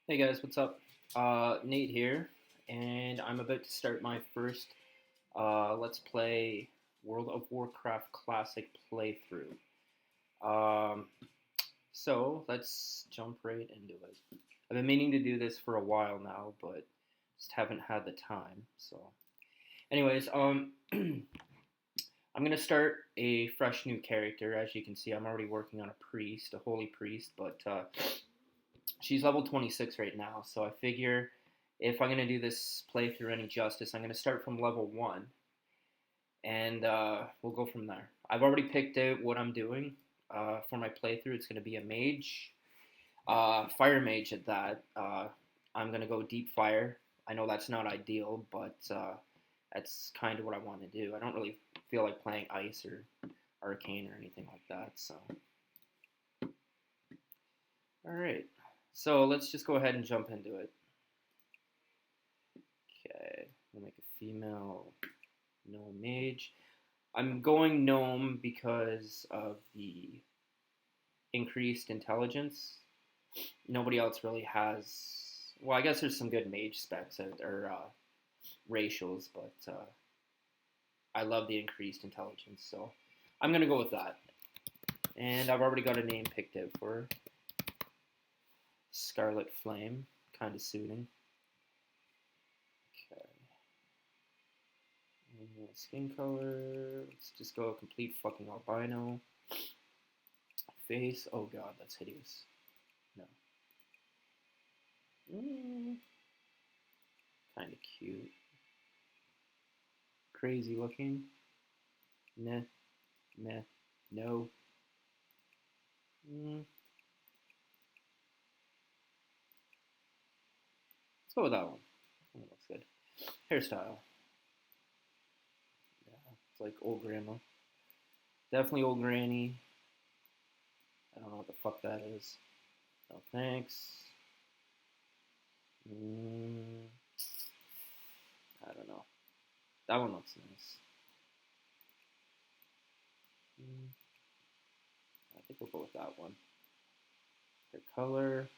Hey guys, what's up? Nate here, and I'm about to start my first Let's Play World of Warcraft Classic playthrough. Um, so let's jump right into it. I've been meaning to do this for a while now, but just haven't had the time. So, anyways, I'm gonna start a fresh new character. As you can see, I'm already working on a priest, a holy priest, but she's level 26 right now, so I figure if I'm going to do this playthrough any justice, I'm going to start from level 1, and we'll go from there. I've already picked out what I'm doing for my playthrough. It's going to be a mage, fire mage at that. I'm going to go deep fire. I know that's not ideal, but that's kind of what I want to do. I don't really feel like playing ice or arcane or anything like that, so. Alright, so let's just go ahead and jump into it. Okay, we'll make a female gnome mage. I'm going gnome because of the increased intelligence. Nobody else really has. Well, I guess there's some good mage specs or racials, but I love the increased intelligence, so I'm gonna go with that. And I've already got a name picked out for her. Scarlet Flame, kind of suiting. Okay. Skin color, let's just go complete fucking albino. Face, oh god, that's hideous. No. Kind of cute. Crazy looking. Meh. Meh. No. Let's go with that one. That looks good. Hairstyle. Yeah, it's like old grandma. Definitely old granny. I don't know what the fuck that is. No thanks. I don't know. That one looks nice. I think we'll go with that one. Hair color.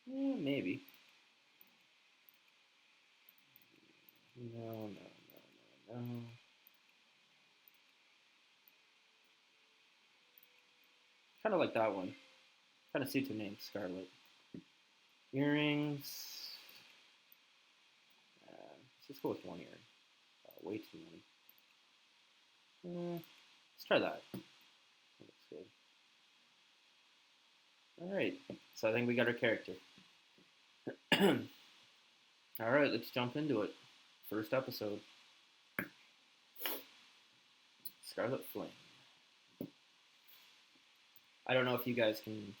Maybe. No. Kind of like that one. Kind of suits her name, Scarlet. Earrings. Let's just go with one ear. Way too many. Let's try that. That looks good. Alright, so I think we got our character. Alright, let's jump into it. First episode. Scarlet Flame. I don't know if you guys can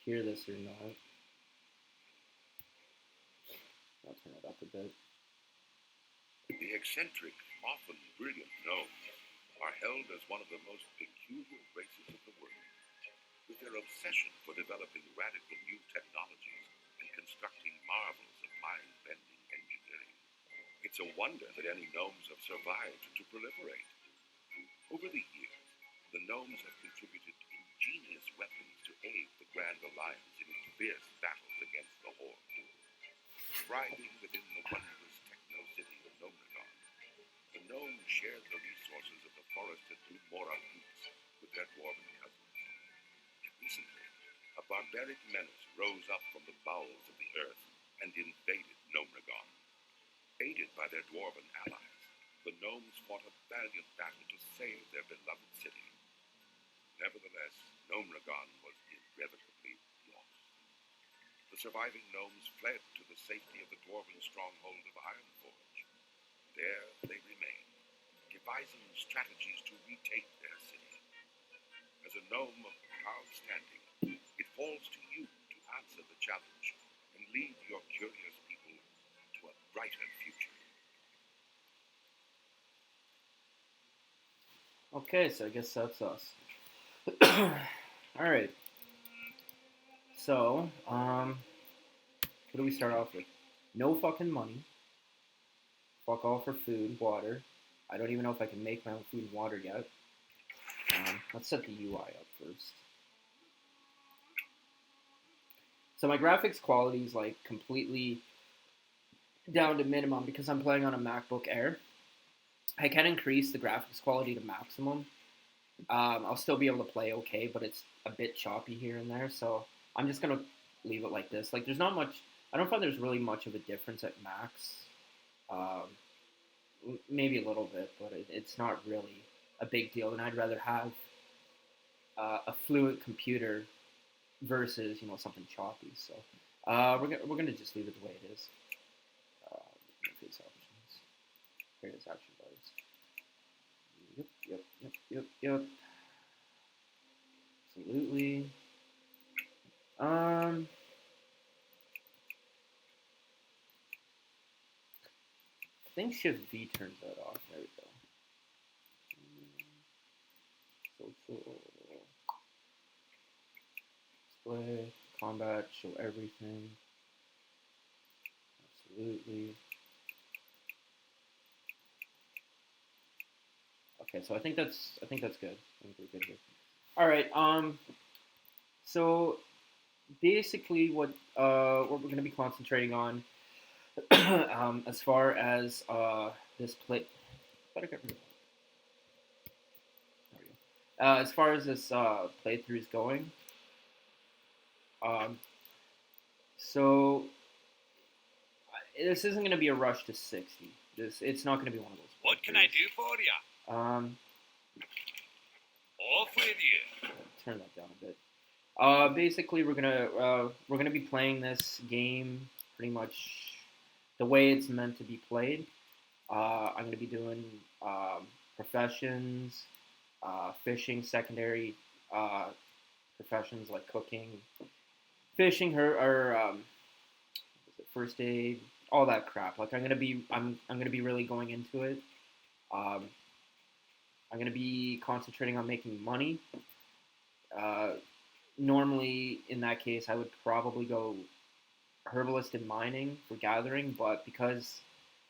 hear this or not. I'll turn it up a bit. The eccentric, often brilliant gnomes are held as one of the most peculiar races of the world. With their obsession for developing radical new technologies and constructing marvels of mind-bending engineering, it's a wonder that any gnomes have survived to proliferate. Over the years, the gnomes have contributed ingenious weapons to aid the Grand Alliance in its fierce battles against the Horde. Thriving within the wondrous techno-city of Gnomeregan, the gnomes shared the resources of the forested Dumora Buttes with their dwarven cousins. Yet recently, a barbaric menace rose up from the bowels of the earth and invaded Gnomeregan. Aided by their dwarven allies, the gnomes fought a valiant battle to save their beloved city. Nevertheless, Gnomeregan was irrevocably lost. The surviving gnomes fled to the safety of the dwarven stronghold of Ironforge. There they remained, devising strategies to retake their city. As a gnome of proud standing, it falls to you to answer the challenge and lead your curious people to a brighter future. Okay, so I guess that's us. Alright. So, what do we start off with? No fucking money. Fuck all for food, water. I don't even know if I can make my own food and water yet. Let's set the UI up first. So my graphics quality is like completely down to minimum because I'm playing on a MacBook Air. I can increase the graphics quality to maximum. I'll still be able to play okay, but it's a bit choppy here and there. So I'm just gonna leave it like this. Like there's not much. I don't find there's really much of a difference at max. Maybe a little bit, but it's not really a big deal. And I'd rather have a fluent computer versus something choppy. So we're gonna just leave it the way it is. Interface options. Here it is, action bars. Yep. Absolutely. I think Shift V turns that off. There we go. Social. Display. Combat. Show everything. Absolutely. Okay, so I think that's good. I think we're good here. All right. So basically, what we're going to be concentrating on, as far as this play. Better get rid of that. There we go. As far as this playthrough is going, so this isn't going to be a rush to 60. It's not going to be one of those. What can I do for you? Off with you. Turn that down a bit. Basically, we're gonna be playing this game pretty much the way it's meant to be played. I'm gonna be doing professions, fishing, secondary professions like cooking, fishing, first aid, all that crap. Like I'm gonna be really going into it. I'm going to be concentrating on making money. Normally, in that case, I would probably go herbalist and mining for gathering, but because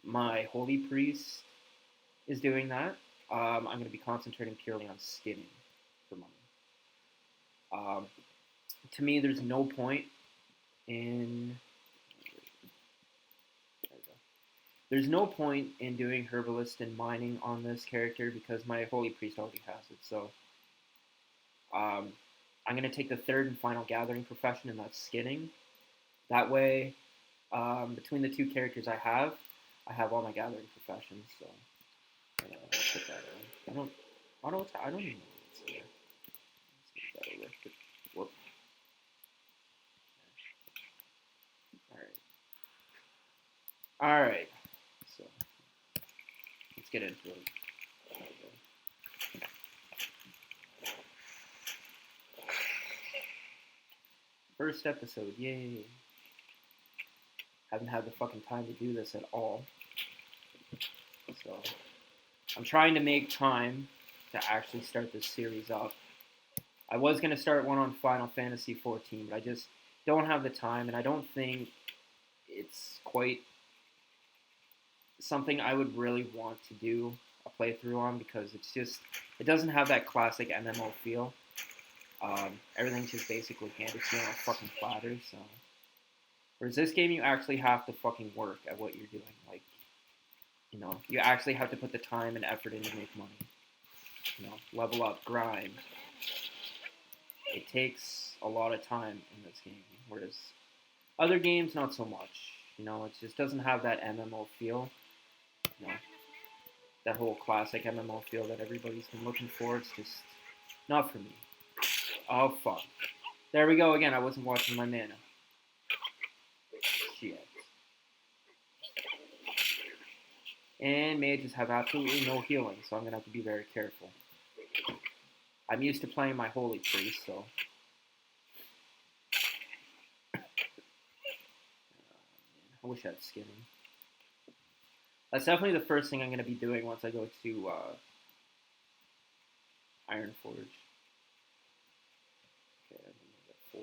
my holy priest is doing that, I'm going to be concentrating purely on skinning for money. To me, there's no point in... There's no point in doing herbalist and mining on this character because my holy priest already has it. So I'm going to take the third and final gathering profession, and that's skinning. That way, between the two characters I have all my gathering professions. So I'll put that in. I don't even know what's there. Let's move that over. Whoop. All right. So let's get into it. First episode, yay. Haven't had the fucking time to do this at all. So I'm trying to make time to actually start this series up. I was going to start one on Final Fantasy XIV, but I just don't have the time, and I don't think it's quite something I would really want to do a playthrough on because it doesn't have that classic MMO feel. Everything's just basically handed to you on a fucking platter, so. Whereas this game, you actually have to fucking work at what you're doing. Like, you actually have to put the time and effort in to make money. Level up, grind. It takes a lot of time in this game, whereas other games, not so much. It just doesn't have that MMO feel. That whole classic MMO feel that everybody's been looking for. It's just not for me. Oh, fuck. There we go again. I wasn't watching my mana. Shit. And mages have absolutely no healing, so I'm going to have to be very careful. I'm used to playing my holy priest, so... I wish I had skinning. That's definitely the first thing I'm going to be doing once I go to Iron Forge. Okay, I'm going to get 4.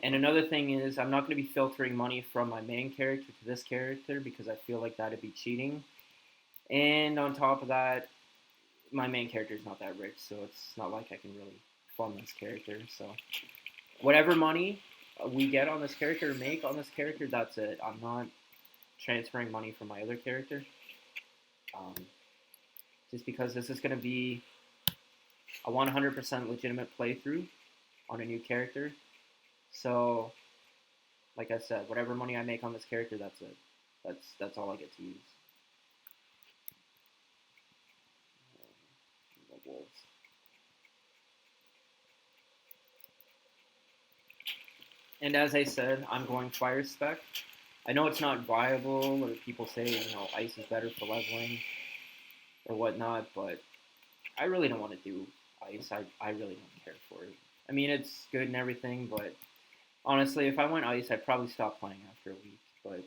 And another thing is, I'm not going to be filtering money from my main character to this character because I feel like that'd be cheating. And on top of that, my main character is not that rich, so it's not like I can really fund this character. So whatever money we get on this character, make on this character, that's it. I'm not transferring money from my other character. Just because this is going to be a 100% legitimate playthrough on a new character. So, like I said, whatever money I make on this character, that's it. That's all I get to use. The wolves. And as I said, I'm going fire spec. I know it's not viable, or people say, ice is better for leveling or whatnot, but I really don't want to do ice. I really don't care for it. I mean, it's good and everything, but honestly, if I went ice, I'd probably stop playing after a week. But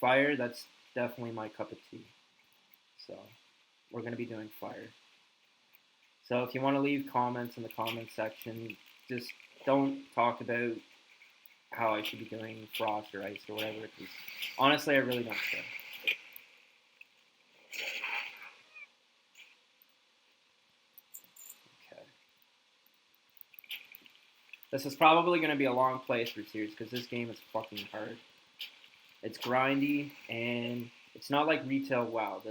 fire, that's definitely my cup of tea. So we're going to be doing fire. So if you want to leave comments in the comment section, just don't talk about how I should be doing frost or ice or whatever, because honestly, I really don't care. Okay. This is probably going to be a long playthrough series because this game is fucking hard. It's grindy, and it's not like retail WoW.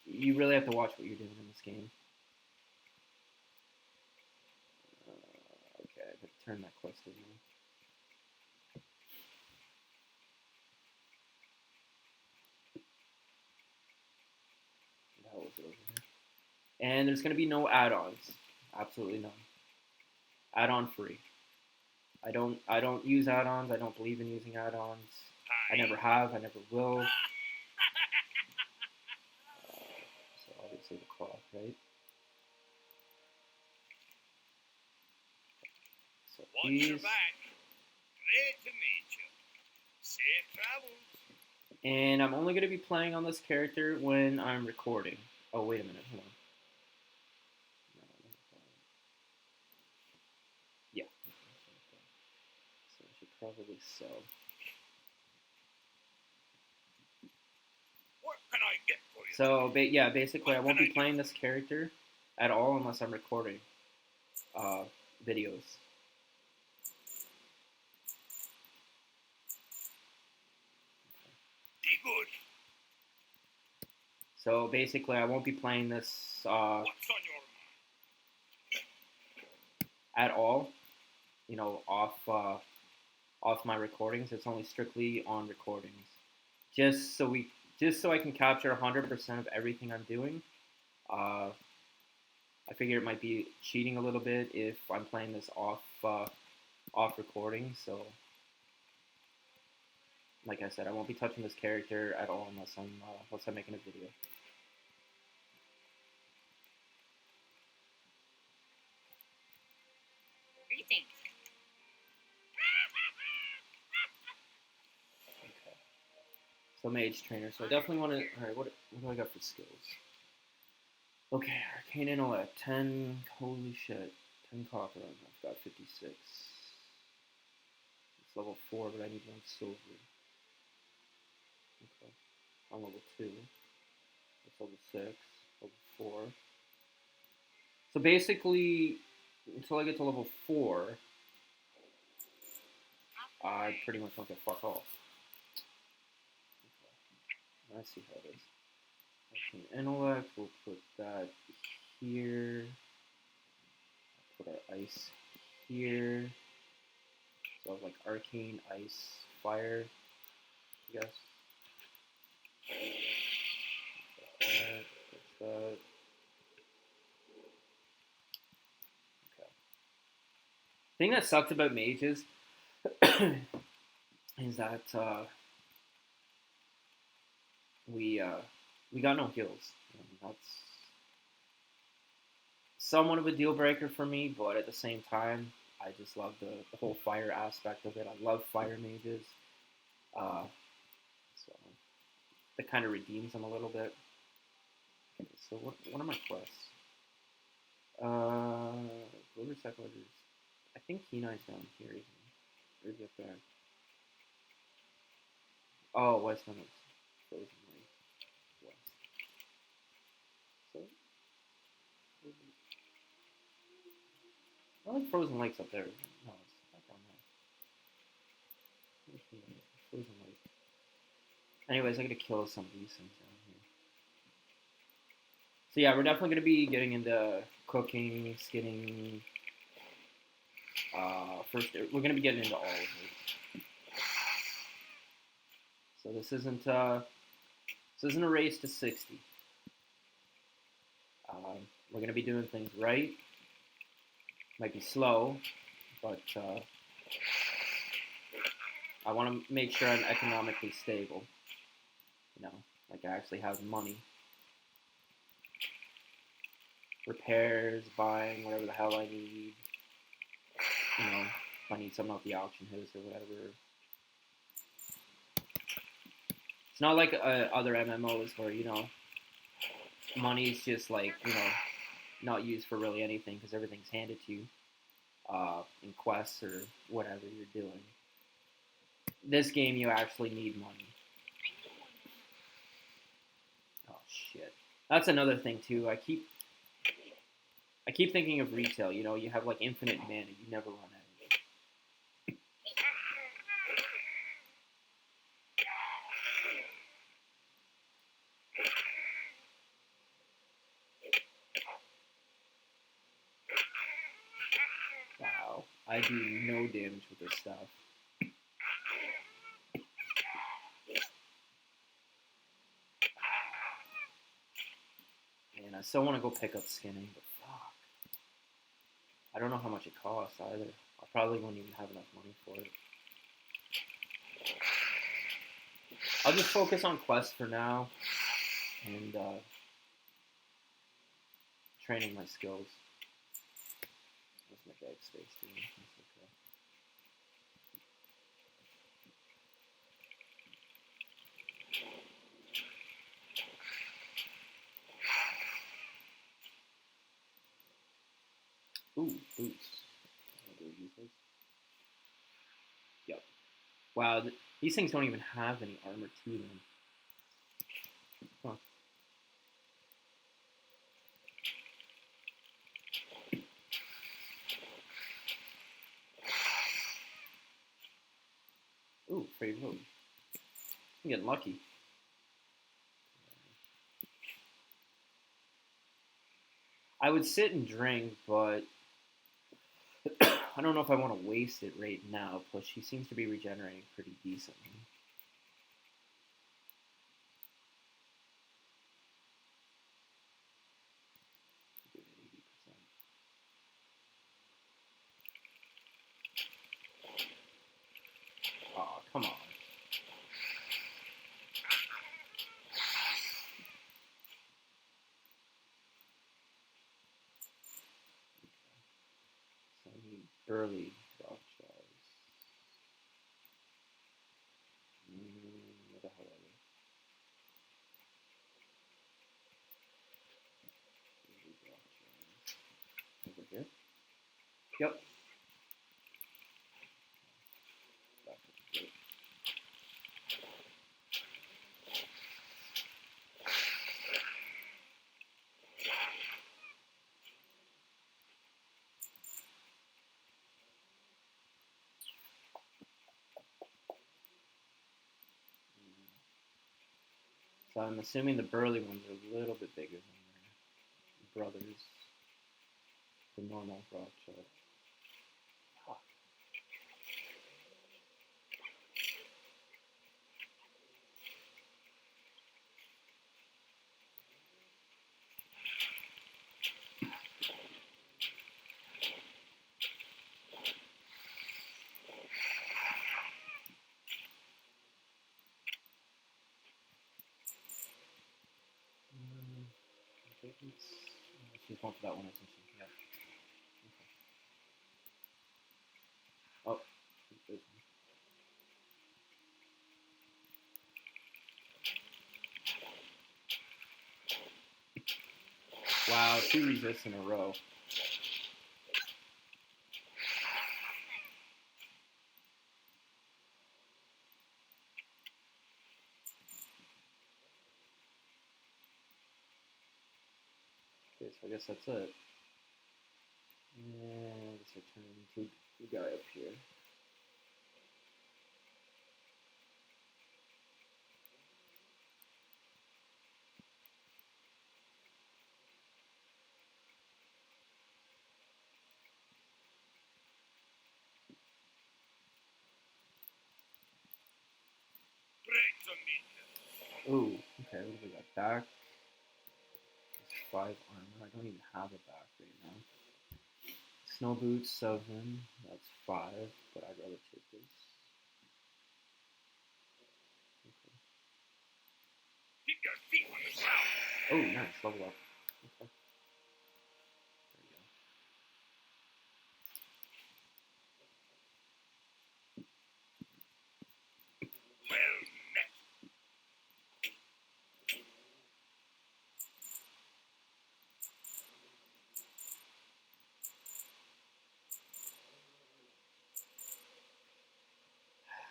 You really have to watch what you're doing in this game. Okay, I gotta turn that cluster now. What the hell is it over here? And there's gonna be no add-ons. Absolutely none. Add-on free. I don't use add-ons. I don't believe in using add-ons. I never have. I never will. So obviously the cloth, right? So Watch your back. Great to meet you. Safe travels. And I'm only going to be playing on this character when I'm recording. Oh, wait a minute. Hold on. Yeah. So I should probably sell. What can I get for you? So, yeah, basically I won't be playing this character at all unless I'm recording videos. Be good. So basically I won't be playing this What's on your mind? at all, off my recordings. It's only strictly on recordings. Just so I can capture 100% of everything I'm doing. I figure it might be cheating a little bit if I'm playing this off recording. So, like I said, I won't be touching this character at all unless I'm making a video. Greetings. Okay. So mage trainer. So I definitely want to. All right, what do I got for skills? Okay, arcane intellect 10. Holy shit, 10 copper. I've got 56. It's level 4, but I need 1 silver. Okay, I'm level 2. That's level 6. Level 4. So basically, until I get to level 4, I pretty much don't get fuck off. Okay. Let's see how it is. Arcane intellect, we'll put that here. Put our ice here. So I have like arcane, ice, fire, I guess. That's that. Okay. The thing that sucks about mages is that we got no heals. That's somewhat of a deal breaker for me, but at the same time, I just love the whole fire aspect of it. I love fire mages, so that kind of redeems them a little bit. Okay, so what are my quests? Riverside Ledgers. I think Kenai's down here, isn't he? Where'd you get there? Oh, West Limits. Frozen Lake. West. So, I think Frozen Lake's up there. No, it's not down there. Frozen Lake. Anyways, I gotta kill some of these things down here. So yeah, we're definitely gonna be getting into cooking, skinning. First, we're gonna be getting into all of it. So this isn't a race to 60. We're gonna be doing things right. Might be slow, but I want to make sure I'm economically stable. You know, like I actually have money. Repairs, buying, whatever the hell I need. You know, if I need something off the auction house or whatever. It's not like other MMOs where, you know, money's just like, you know, not used for really anything because everything's handed to you in quests or whatever you're doing. This game, you actually need money. Oh, shit. That's another thing, too. I keep thinking of retail. You know, you have, like, infinite mana. You never run out of it. Wow. I do no damage with this stuff. And I still want to go pick up skinning, but fuck. I don't know how much it costs either. I probably won't even have enough money for it. I'll just focus on quests for now and training my skills. What's my bag space doing? That's okay. Ooh, boots. Yep. Wow, these things don't even have any armor to them. Huh. Ooh, free road. I'm getting lucky. I would sit and drink, but I don't know if I want to waste it right now. Plus, she seems to be regenerating pretty decently. Oh, come on. So I need burly rock shards. What the hell are they? Burly rock shards. Over here? Yep. Back to the gate. So I'm assuming the burly ones are a little bit bigger than their brothers, the normal rock shard. Ah. She's going for that one, isn't she? Yeah. Okay. Oh, there's one. Wow, 2 resists in a row. Okay, so I guess that's it. And let's return to the guy up here. Ooh, okay, what do we got? Back. That's 5 armor. I don't even have a back right now. Snow boots, 7. That's 5, but I'd rather take this. Keep your feet on the ground. Oh, nice, level up. Okay. There we go. Well met.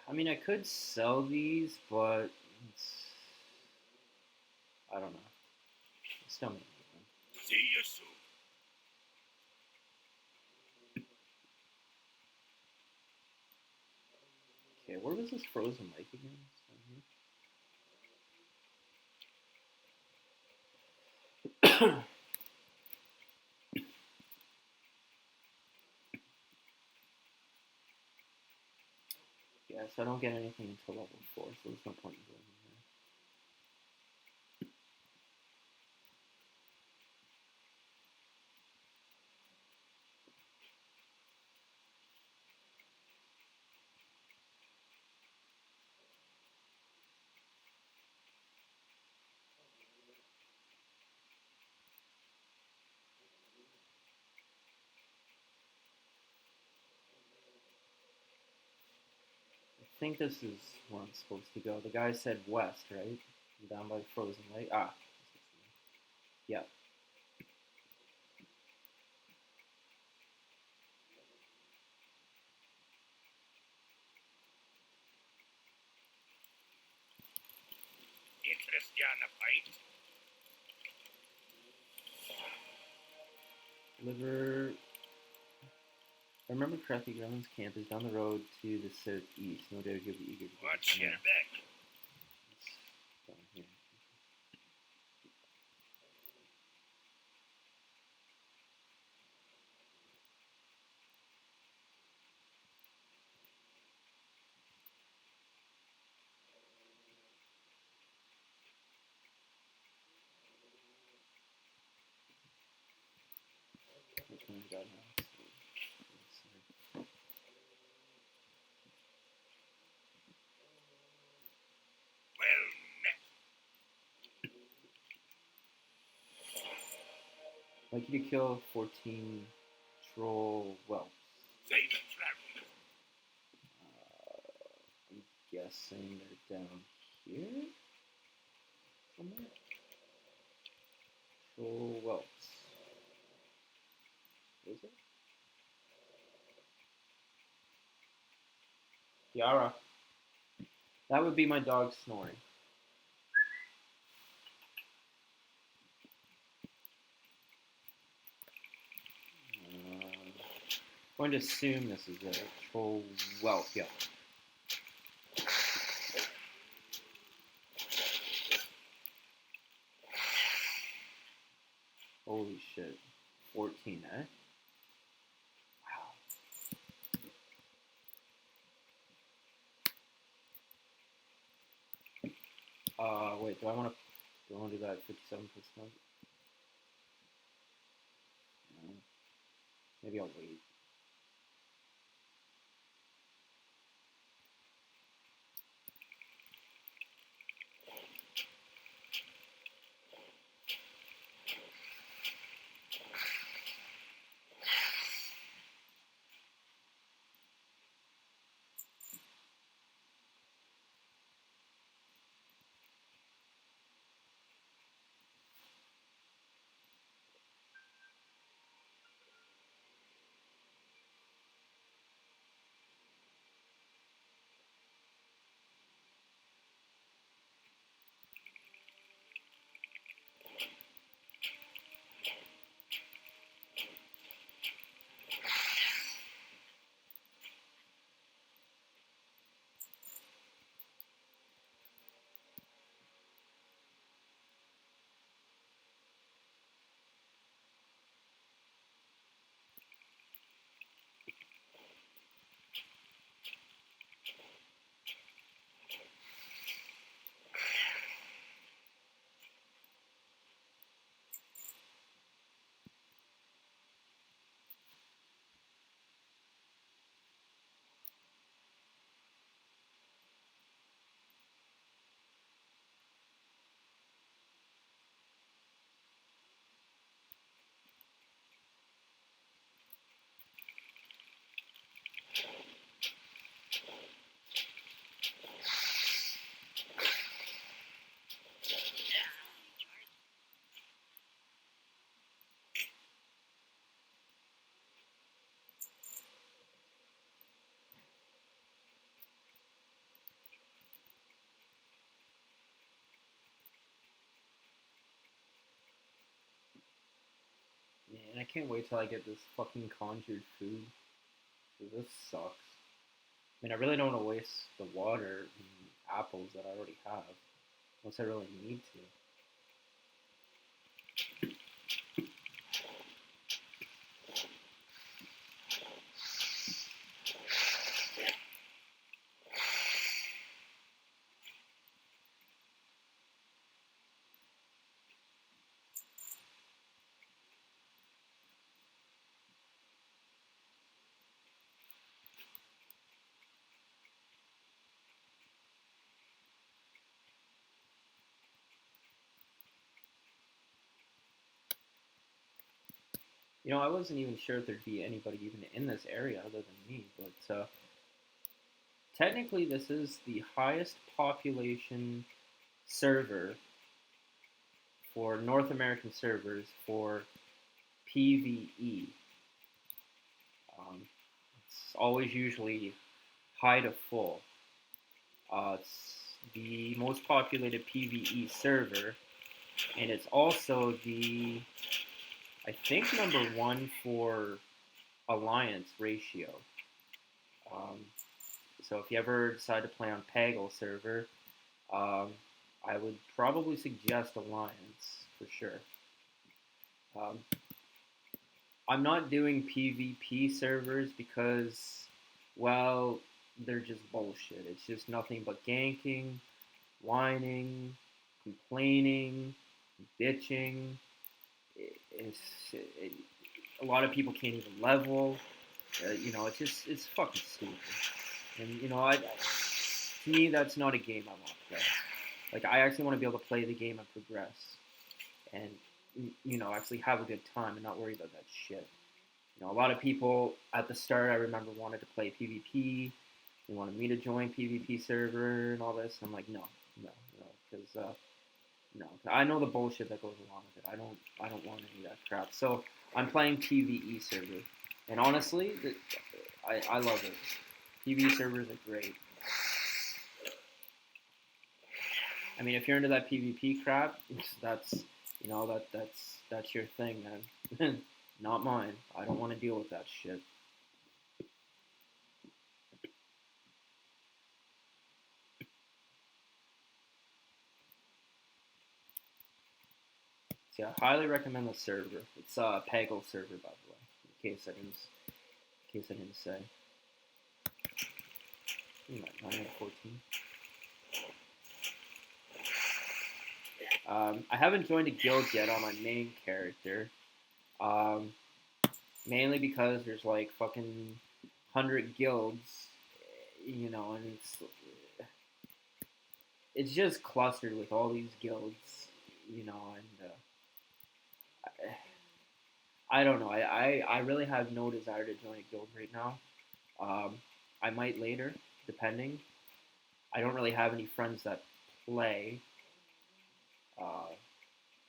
I mean, I could sell these, but it's, I don't know. I still need them. See you soon. Okay, where was this frozen lake again? Yeah, so I don't get anything until level 4, so there's no point in going in there. I think this is where I'm supposed to go. The guy said west, right? Down by the frozen lake. Ah, yeah. Interest you on a fight? Liver. If I remember correctly, Gremlin's camp is down the road to the southeast. No doubt you'll be eager to Watch your back. It's down here. Which one we got now? Well met. I'd like you to kill 14 troll whelps. Save the travel. I'm guessing they're down here somewhere. Troll whelps. Is it? Yara. That would be my dog snoring. I'm going to assume this is a troll whelp, yeah. Holy shit. 14, eh? Wow. Wait, do I want to do that 57%? No. Maybe I'll wait. And I can't wait till I get this fucking conjured food. Cause this sucks. I mean, I really don't want to waste the water and apples that I already have. Unless I really need to. You know, I wasn't even sure if there'd be anybody even in this area other than me, but technically this is the highest population server for North American servers for PvE. It's always usually high to full. It's the most populated PvE server, and it's also the, I think, #1 for alliance ratio. So if you ever decide to play on Paggle server, I would probably suggest alliance for sure. I'm not doing PvP servers because, well, they're just bullshit. It's just nothing but ganking, whining, complaining, bitching. A lot of people can't even level. You know, it's fucking stupid. And you know, to me, that's not a game I want to play. Like, I actually want to be able to play the game and progress, and you know, actually have a good time and not worry about that shit. You know, a lot of people at the start, I remember, wanted to play PvP. They wanted me to join PvP server and all this. And I'm like, no, because no, I know the bullshit that goes along with it. I don't want any of that crap. So I'm playing PvE server, and honestly, I love it. PvE servers are great. I mean, if you're into that PvP crap, that's you know that's your thing, man. Not mine. I don't want to deal with that shit. So yeah, I highly recommend the server. It's a Paggle server, by the way, in case I didn't say. 9/14. I haven't joined a guild yet on my main character. Mainly because there's like fucking 100 guilds, you know, and it's just clustered with all these guilds, you know, and I don't know. I really have no desire to join a guild right now. I might later, depending. I don't really have any friends that play.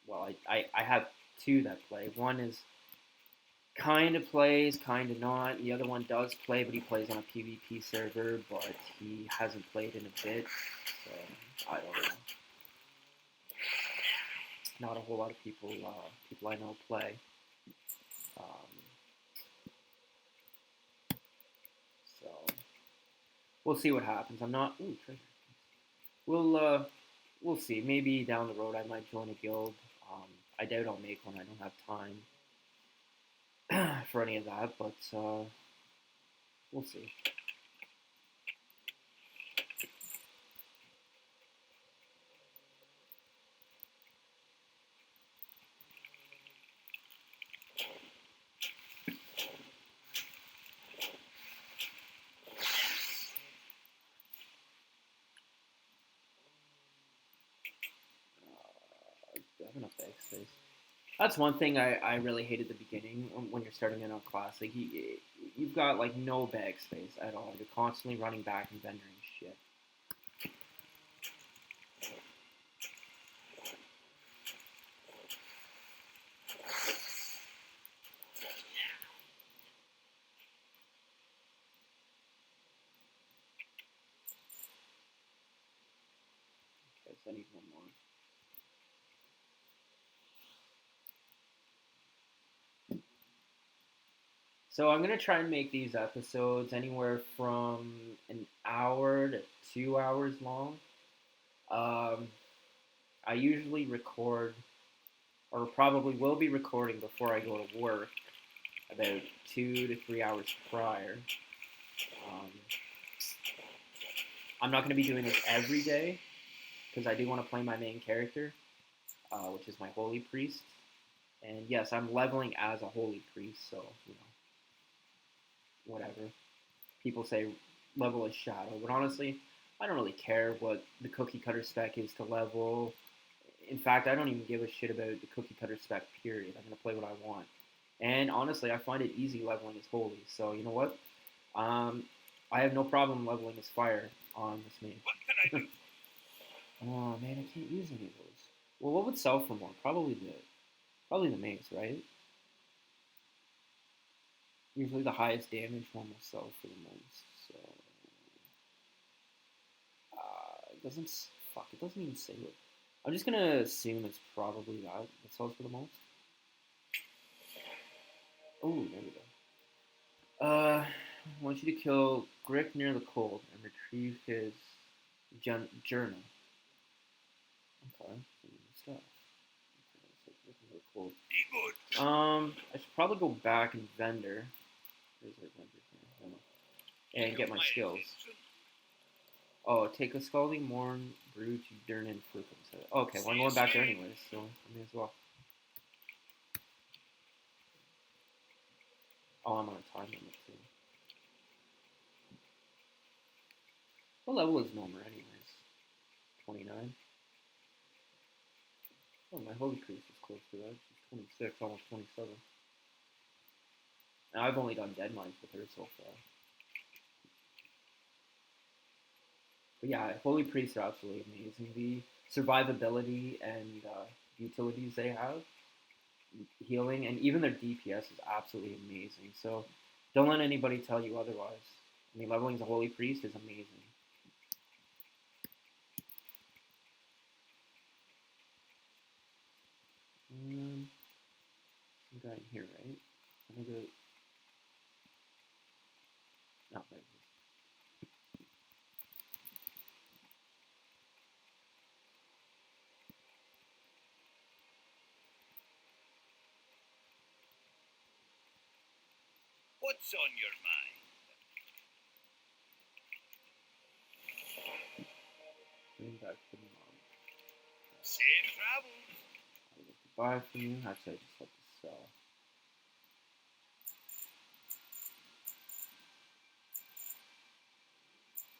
Well, I have two that play. One is kind of plays, kind of not. The other one does play, but he plays on a PvP server, but he hasn't played in a bit, so I don't know. Not a whole lot of people I know play. So we'll see what happens. I'm not. Ooh, treasure. We'll see. Maybe down the road I might join a guild. I doubt I'll make one. I don't have time for any of that, but we'll see. I have enough backspace. That's one thing I really hate at the beginning when you're starting in on Classic. You've got like no backspace at all. You're constantly running back and vendoring shit. Okay, so I need one more. So I'm gonna try and make these episodes anywhere from an hour to 2 hours long. Um, I usually record, or probably will be recording before I go to work, about 2 to 3 hours prior. Um, I'm not going to be doing this every day because I do want to play my main character, which is my holy priest. And yes, I'm leveling as a holy priest, so whatever. People say level is shadow, but honestly, I don't really care what the cookie cutter spec is to level. In fact, I don't even give a shit about the cookie cutter spec. Period. I'm gonna play what I want, and honestly, I find it easy leveling as holy. So you know what? Um, I have no problem leveling as fire on this main. What can I do? Oh man, I can't use any of those. Well, what would sell for more? Probably the mace, right? Usually the highest damage one will sell for the most. So it doesn't. Fuck. It doesn't even say what. I'm just gonna assume it's probably that sells for the most. Oh, there we go. I want you to kill Grick near the cold and retrieve his journal. Okay, stuff. Cool. Be good. I should probably go back and vendor. Where's our vendor here? And get my skills. Oh, take a scalding morn brew to Durnan fruit. Okay, well I'm going back there anyways, so I may as well. Oh, I'm on a time limit too. What level is Nomer anyways? 29. Oh, my holy priest is close to that. She's 26, almost 27. And I've only done dead mines with her so far. But yeah, holy priests are absolutely amazing. The survivability and utilities they have, healing, and even their DPS is absolutely amazing. So don't let anybody tell you otherwise. I mean, leveling as a holy priest is amazing. Some guy in here, right? I'm gonna go. No, there it is. What's on your mind? Bring back to the mom. Safe travels. I get to buy from you. Actually, I just have to sell.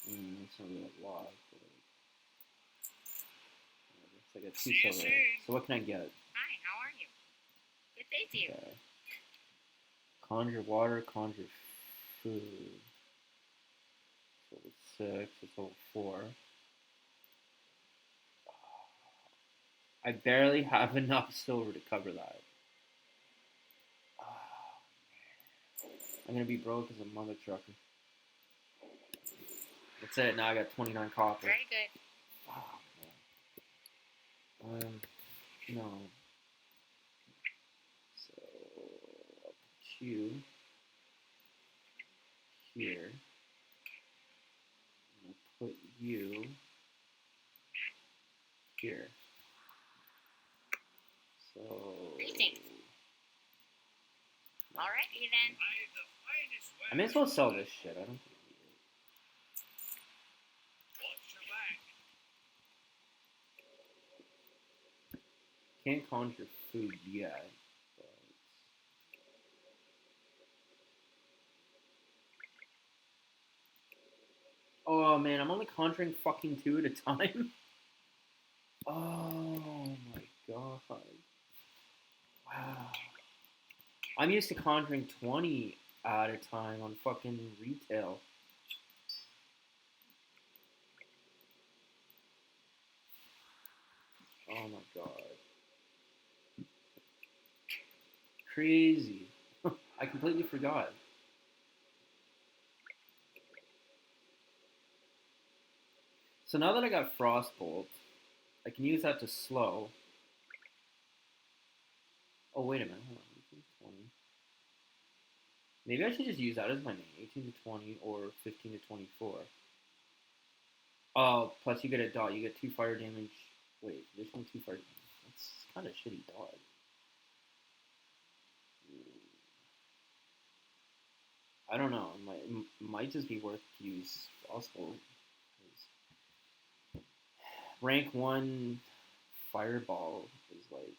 It's not really a lot, but I got 2 silver. So what can I get? Hi, how are you? Good day to you. Okay. Conjure water, conjure food. So it's 6, it's level 4. I barely have enough silver to cover that. I'm gonna be broke as a mother trucker. That's it, now I got 29 copper. Very good. Oh, man. No. So, I'll put you here. I'll put you here. So... Greetings. Alrighty then. I may as well sell this shit. I don't think can't conjure food yet. But... Oh man, I'm only conjuring fucking 2 at a time. Oh my god. Wow. I'm used to conjuring 20 at a time on fucking retail. Oh my god. Crazy. I completely forgot. So now that I got Frostbolt, I can use that to slow. Oh, wait a minute. Hold on. 20. Maybe I should just use that as my name. 18 to 20 or 15 to 24. Oh, plus you get a dot. You get 2 fire damage. Wait, there's only 2 fire damage. That's kind of shitty dot. I don't know. Might just be worth to use Frostbolt. Rank 1 Fireball is like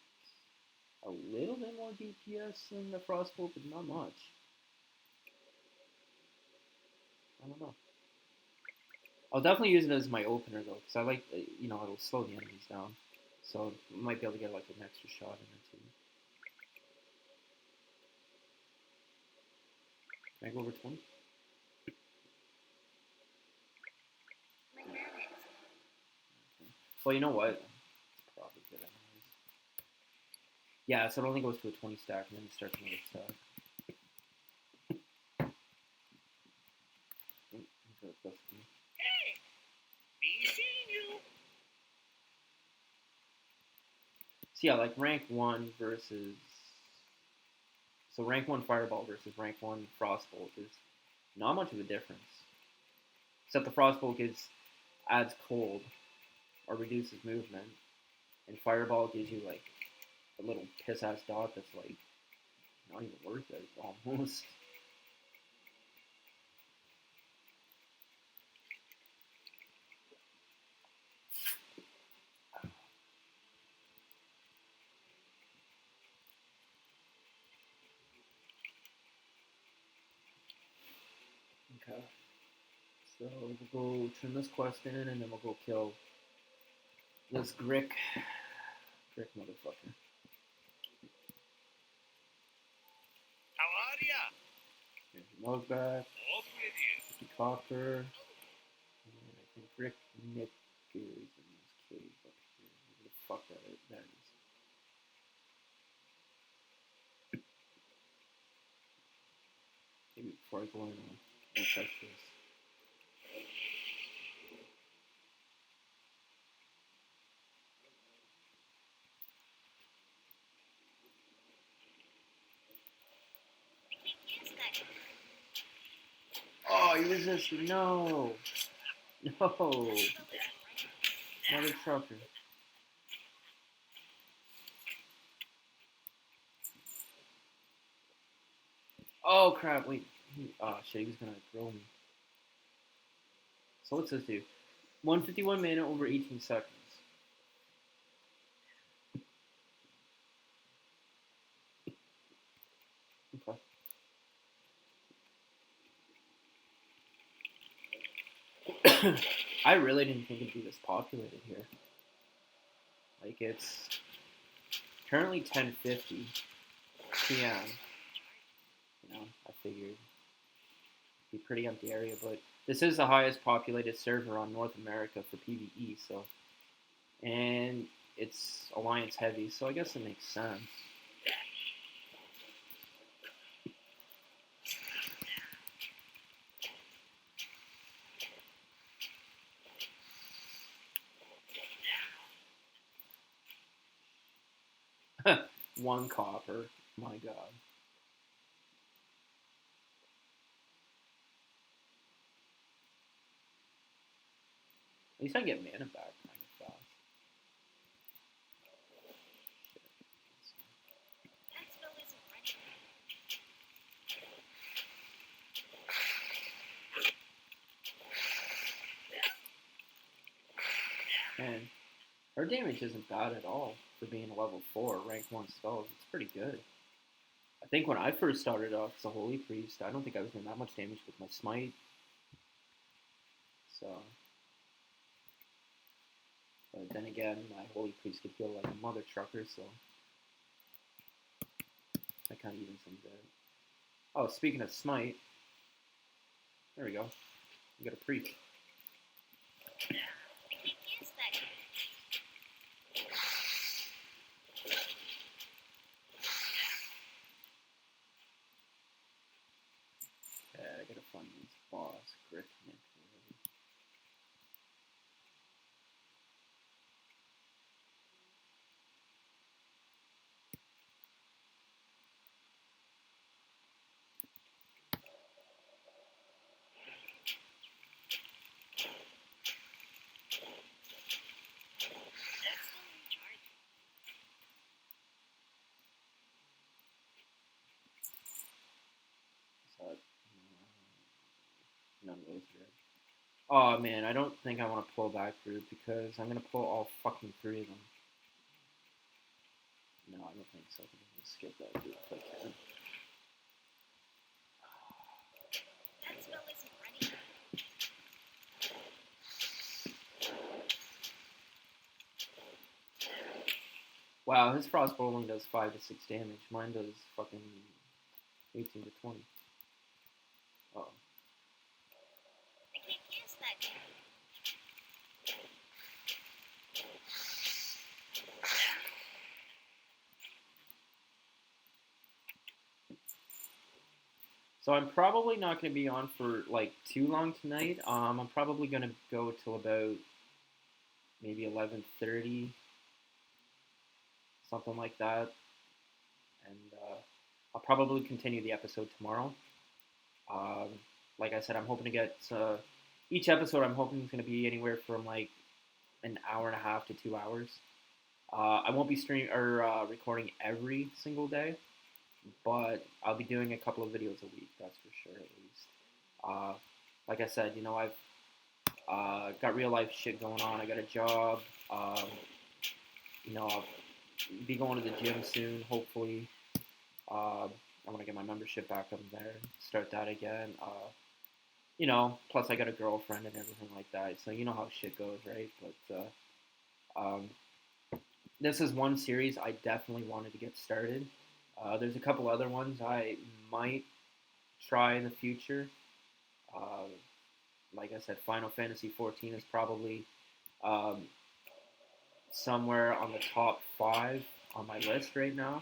a little bit more DPS than the Frostbolt, but not much. I don't know. I'll definitely use it as my opener though, because I like, it'll slow the enemies down. So I might be able to get like an extra shot in it too. Can I go over 20? Okay. Well, you know what? It's probably good anyways. Yeah, so it only goes to a 20 stack and then it starts another stack. Hey, me seeing you. So yeah, like rank 1 versus... So rank 1 Fireball versus rank 1 Frostbolt is not much of a difference. Except the Frostbolt adds cold or reduces movement. And Fireball gives you like a little piss-ass dot that's like not even worth it, almost. Okay. So we'll go turn this quest in and then we'll go kill this Grick motherfucker. How are ya? Here's your nose back, Off with you. copper, and I think Grick Nick is in this cave up here. Where the fuck that is? There it is. Maybe before I go in, I'll check this. Oh, he resisted. No. No. Mother trucker. Oh, crap. Wait. Oh, shit. He was going to throw me. So what's this do? 151 mana over 18 seconds. Okay. I really didn't think it'd be this populated here. Like, it's currently 10:50 p.m. I figured it'd be a pretty empty area, but this is the highest populated server on North America for PvE, so, and it's Alliance heavy, so I guess it makes sense. One copper. My god. At least I get mana back kind of fast. And her damage isn't bad at all for being level 4, rank 1 spells. It's pretty good. I think when I first started off as a Holy Priest, I don't think I was doing that much damage with my Smite. So, but then again, my Holy Priest could heal like a mother trucker, so that kind of evens things out. Oh, speaking of Smite, there we go. We got a Priest. I gotta find this boss, Grick Nick. Oh man, I don't think I want to pull that group because I'm gonna pull all fucking three of them. No, I don't think so. I'm gonna skip that group if I can. That spell isn't ready. Wow, his frost bowling does 5 to 6 damage. Mine does fucking 18 to 20. Oh. I can't cast that yet. So I'm probably not going to be on for like too long tonight. I'm probably going to go till about maybe 11:30, something like that, and I'll probably continue the episode tomorrow. Um, like I said, I'm hoping to get each episode. I'm hoping is going to be anywhere from like an hour and a half to 2 hours. I won't be streaming or recording every single day, but I'll be doing a couple of videos a week. That's for sure, at least. Like I said, I've got real life shit going on. I got a job. I'll be going to the gym soon, hopefully. I want to get my membership back up there, start that again. Plus I got a girlfriend and everything like that, so you know how shit goes, right? But this is one series I definitely wanted to get started. There's a couple other ones I might try in the future. Like I said, Final Fantasy 14 is probably somewhere on the top 5 on my list right now.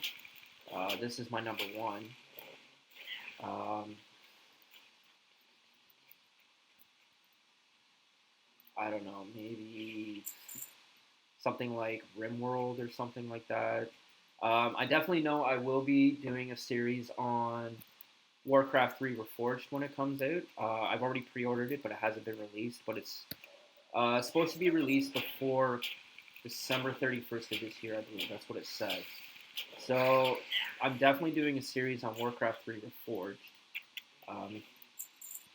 This is my number 1. I don't know, maybe something like RimWorld or something like that. I definitely know I will be doing a series on Warcraft 3 Reforged when it comes out. I've already pre-ordered it, but it hasn't been released. But it's supposed to be released before December 31st of this year, I believe. That's what it says. So I'm definitely doing a series on Warcraft 3 Reforged.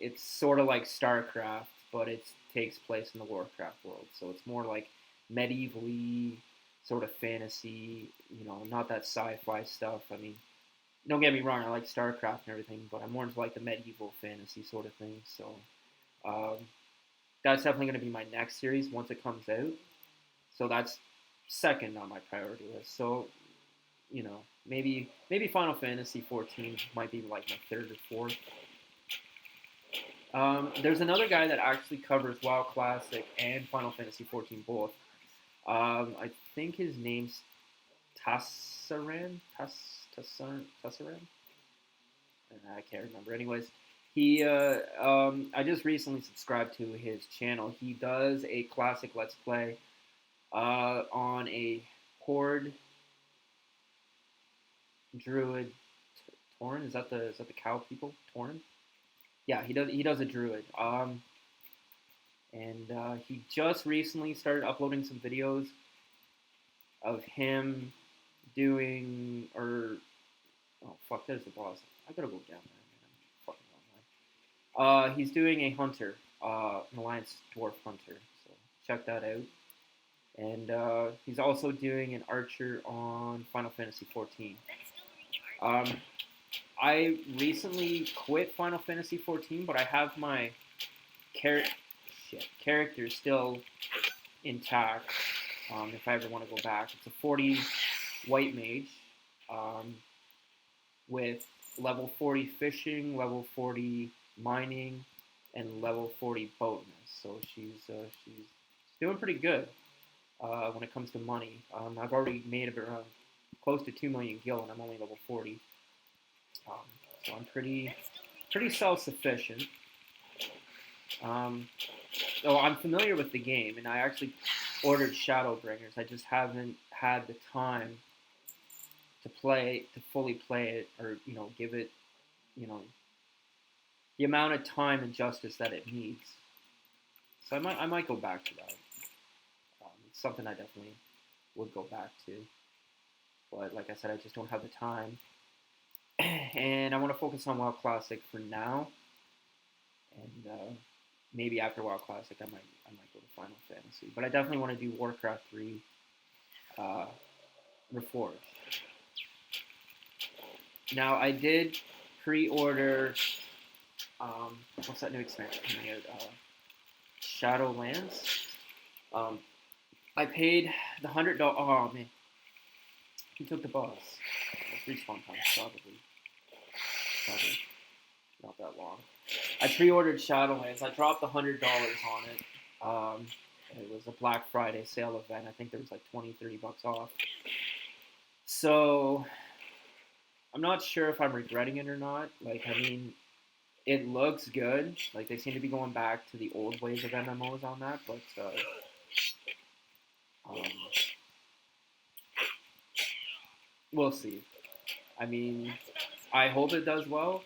It's sort of like StarCraft, but it takes place in the Warcraft world. So it's more like medieval-y, sort of fantasy, not that sci-fi stuff. I mean, don't get me wrong, I like StarCraft and everything, but I'm more into like the medieval fantasy sort of thing. So that's definitely going to be my next series once it comes out. So that's second on my priority list. So, maybe Final Fantasy 14 might be like my third or fourth. There's another guy that actually covers WoW Classic and Final Fantasy 14 both. I think his name's Tassaran? Tassaran? I can't remember. Anyways, I just recently subscribed to his channel. He does a classic Let's Play on a Horde Druid Tauren. Is that the cow people? Tauren? Yeah, he does a Druid. And he just recently started uploading some videos of him doing, oh fuck, there's the boss. I gotta go down there, man. I'm fucking online. He's doing a hunter, an Alliance Dwarf hunter, so check that out. And he's also doing an archer on Final Fantasy 14. I recently quit Final Fantasy 14, but I have my character still intact. If I ever want to go back, it's a 40 white mage with level 40 fishing, level 40 mining, and level 40 boatness. So she's doing pretty good when it comes to money. I've already made around close to 2 million gil, and I'm only level 40. So I'm pretty self-sufficient. So I'm familiar with the game, and I actually ordered Shadowbringers. I just haven't had the time to fully play it, or give it, the amount of time and justice that it needs. So I might go back to that. It's something I definitely would go back to, but like I said, I just don't have the time, and I want to focus on WoW Classic for now, and maybe after WoW Classic, I might go to Final Fantasy. But I definitely want to do Warcraft 3 Reforged. Now, I did pre-order, what's that new expansion coming out? Shadowlands. I paid the $100. Oh man, he took the boss. Respawn time probably not that long. I pre-ordered Shadowlands. I dropped $100 on it. It was a Black Friday sale event. I think there was like 20-30 bucks off. So I'm not sure if I'm regretting it or not. Like, I mean, it looks good. Like, they seem to be going back to the old ways of MMOs on that, but we'll see. I mean, I hope it does well,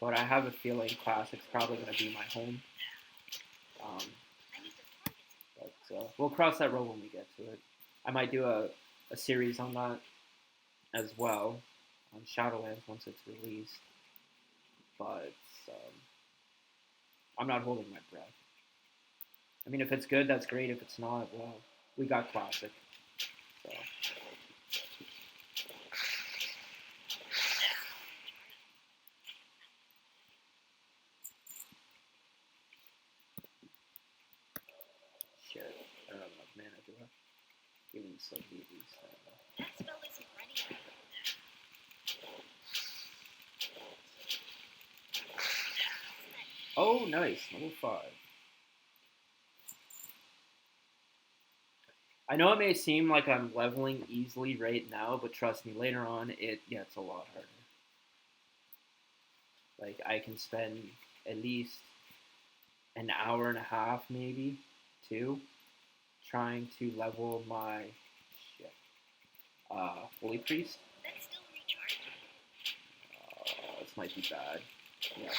but I have a feeling Classic's probably going to be my home. But we'll cross that road when we get to it. I might do a series on that as well, on Shadowlands once it's released. But I'm not holding my breath. I mean, if it's good, that's great. If it's not, well, we got Classic. So. Shit, I don't have enough mana, do I? Give me some BBs. That spell isn't ready yet. Oh, nice. Level 5. I know it may seem like I'm leveling easily right now, but trust me, later on, it gets a lot harder. Like, I can spend at least an hour and a half, maybe, 2, trying to level my Holy Priest. That's still recharging. This might be bad. Yeah.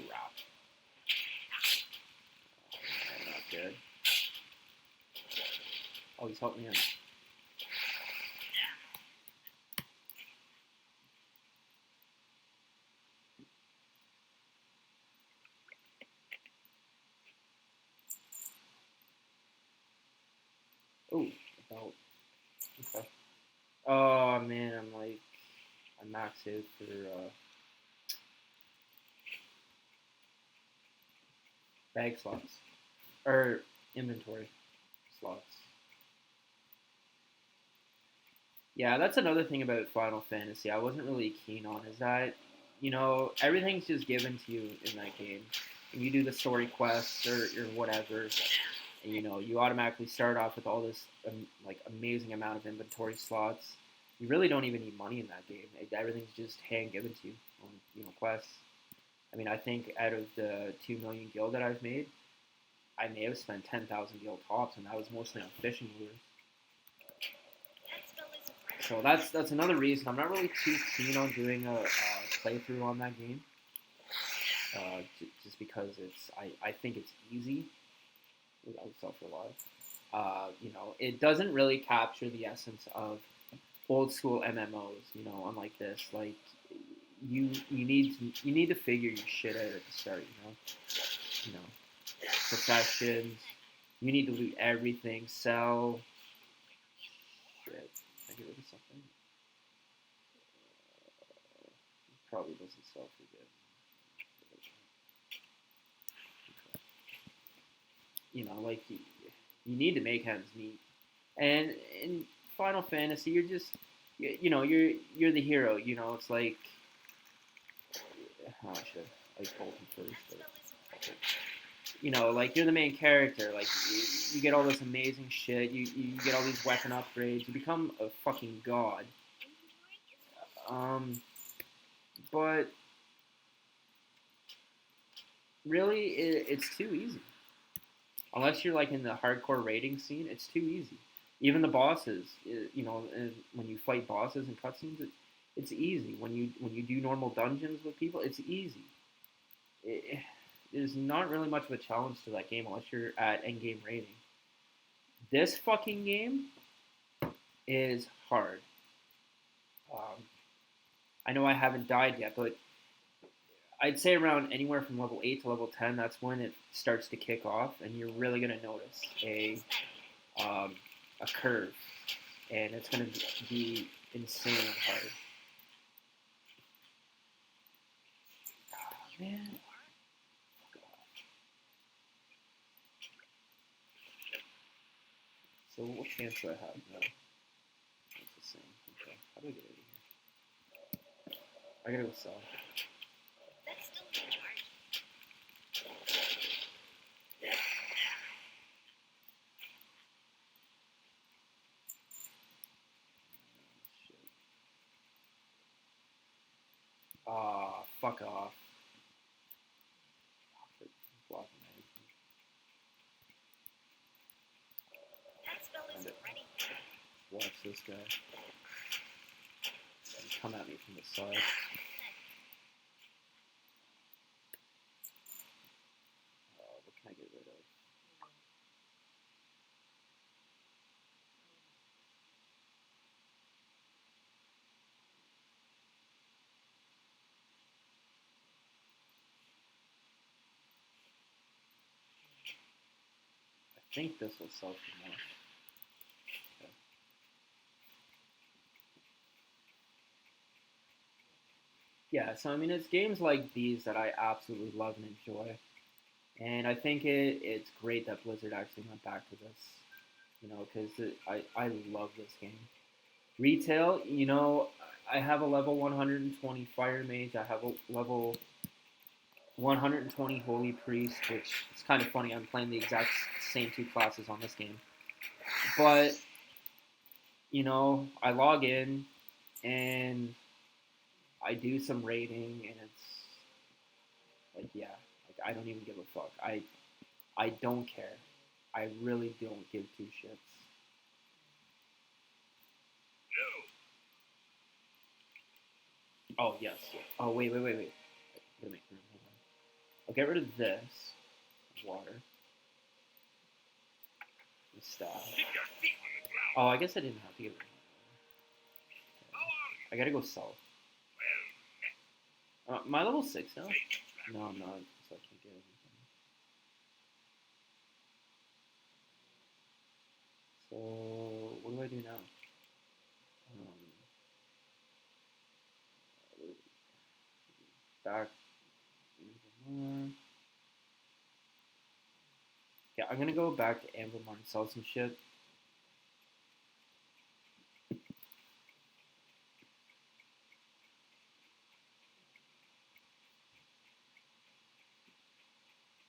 Crap. Not good. Oh, he's helping me out. Oh, about. Okay. Oh man, I'm maxed out for bag slots or inventory slots. Yeah, that's another thing about Final Fantasy I wasn't really keen on, is that, you know, everything's just given to you in that game. And you do the story quests or whatever, and, you know, you automatically start off with all this like amazing amount of inventory slots. You really don't even need money in that game. Everything's just hand given to you on, you know, quests. I mean, I think out of the 2 million gil that I've made, I may have spent 10,000 gil tops, and that was mostly on fishing lures. So that's another reason I'm not really too keen on doing a playthrough on that game. Just because I think it's easy. I would sell for a lot. You know, it doesn't really capture the essence of old school MMOs. You know, unlike this, like you need to figure your shit out at the start. You know, professions. You need to loot everything, sell. Shit. I get rid of something. Probably doesn't sell for good. You know, like you need to make ends meet. And in Final Fantasy, you're just, you know, you're the hero. You know, it's like, oh shit, I told him first. But, okay. You know, like you're the main character. Like you get all this amazing shit. You get all these weapon upgrades. You become a fucking god. But really, it's too easy. Unless you're like in the hardcore raiding scene, it's too easy. Even the bosses, you know, when you fight bosses and cutscenes, it's easy. When you do normal dungeons with people, it's easy. There's not really much of a challenge to that game unless you're at endgame rating. This fucking game is hard. I know I haven't died yet, but I'd say around anywhere from level 8 to level 10, that's when it starts to kick off, and you're really going to notice I can guess that. a curve, and it's going to be insane hard. Oh, man. So what chance do I have now? It's the same. Okay. How do I get out of here? I gotta go sell. That's still in charge. Shit. Ah, fuck off. Blocking everything. That spell isn't ready. Watch this guy. Come at me from the side. What can I get rid of? I think this will sell for more. Okay. Yeah, so I mean, it's games like these that I absolutely love and enjoy. And I think it's great that Blizzard actually went back to this, you know, because I love this game. Retail, you know, I have a level 120 Fire Mage. I have a level 120 Holy Priest, which is kind of funny. I'm playing the exact same two classes on this game. But, you know, I log in and I do some raiding, and it's like, yeah, like I don't even give a fuck. I don't care. I really don't give two shits. No. Oh yes. Oh wait. Gotta make room. Hold on. I'll get rid of this water. The staff. Keep your feet on the ground. Oh, I guess I didn't have to get rid of How are you? it. I gotta go south. Well, My level 6 now? take it. No, I'm not. So I can't get anything. So what do I do now? Back. Yeah, I'm gonna go back to Ambermar and sell some shit.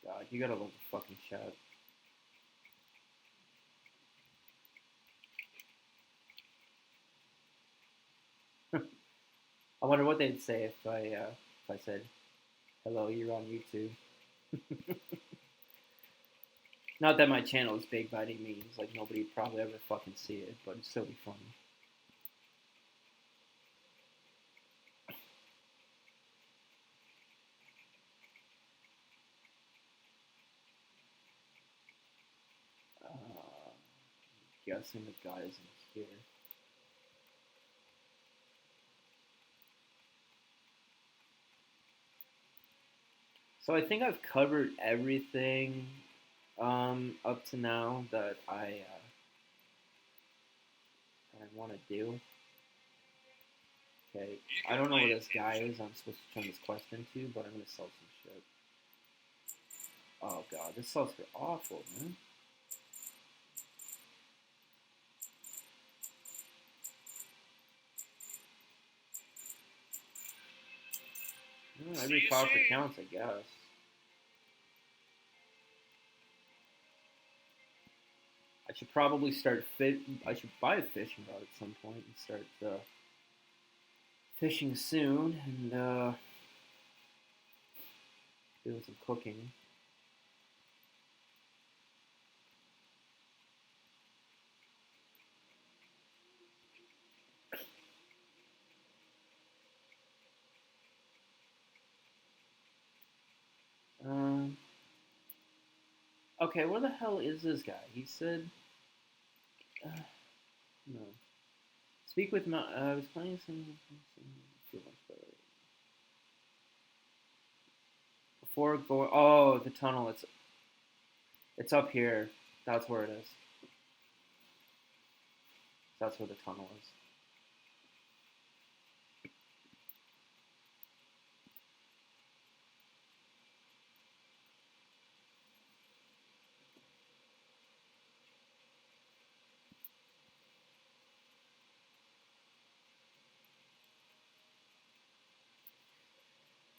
God, you gotta love the fucking chat. I wonder what they'd say if I said, "Hello, you're on YouTube." Not that my channel is big by any means. Like nobody would probably ever fucking see it, but it'd still be funny. Guessing the guy isn't here. So I think I've covered everything up to now that I want to do. Okay, I don't know where this guy is. I'm supposed to turn this quest into, but I'm gonna sell some shit. Oh god, this sells for awful, man. Well, every copper counts, I guess. I should probably start I should buy a fishing rod at some point and start fishing soon and doing some cooking. Okay, where the hell is this guy? He said, no. Speak with my. I was playing some. Feel much better. Before going, oh, the tunnel. It's up here. That's where it is. That's where the tunnel is.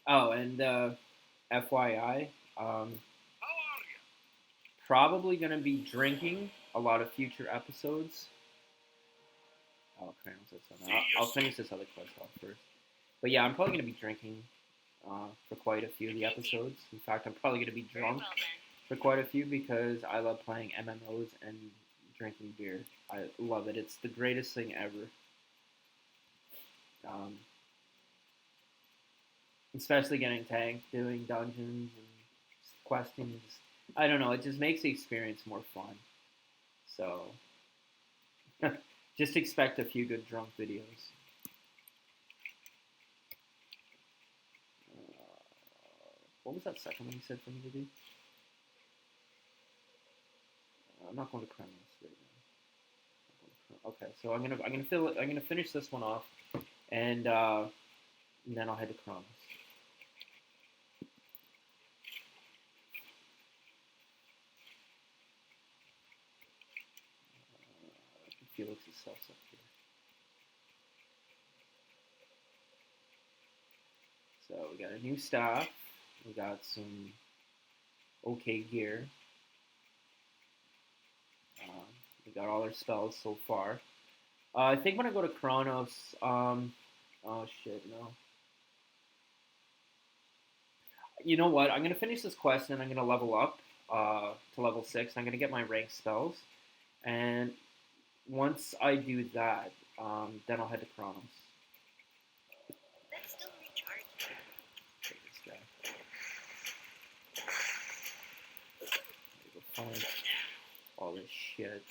Oh, and FYI, How are you? probably gonna be drinking a lot of future episodes. Oh, crap, I'll finish this other quest off first. But yeah, I'm probably gonna be drinking for quite a few of the episodes. In fact, I'm probably gonna be Very drunk well then. for quite a few because I love playing MMOs and drinking beer. I love it. It's the greatest thing ever. Especially getting tanked, doing dungeons and questing. I don't know. It just makes the experience more fun. So, just expect a few good drunk videos. What was that second one you said for me to do? I'm not going to Kremlin right now. Okay, so I'm gonna finish this one off, and then I'll head to Kronos. Felix's stuff's up here. So we got a new staff. We got some okay gear. We got all our spells so far. I think when I go to Kronos, oh shit, no. You know what? I'm gonna finish this quest and I'm gonna level up to level 6. I'm gonna get my ranked spells, and once I do that, then I'll head to Kronos. That's still recharged. Take this guy. Go find all this shit.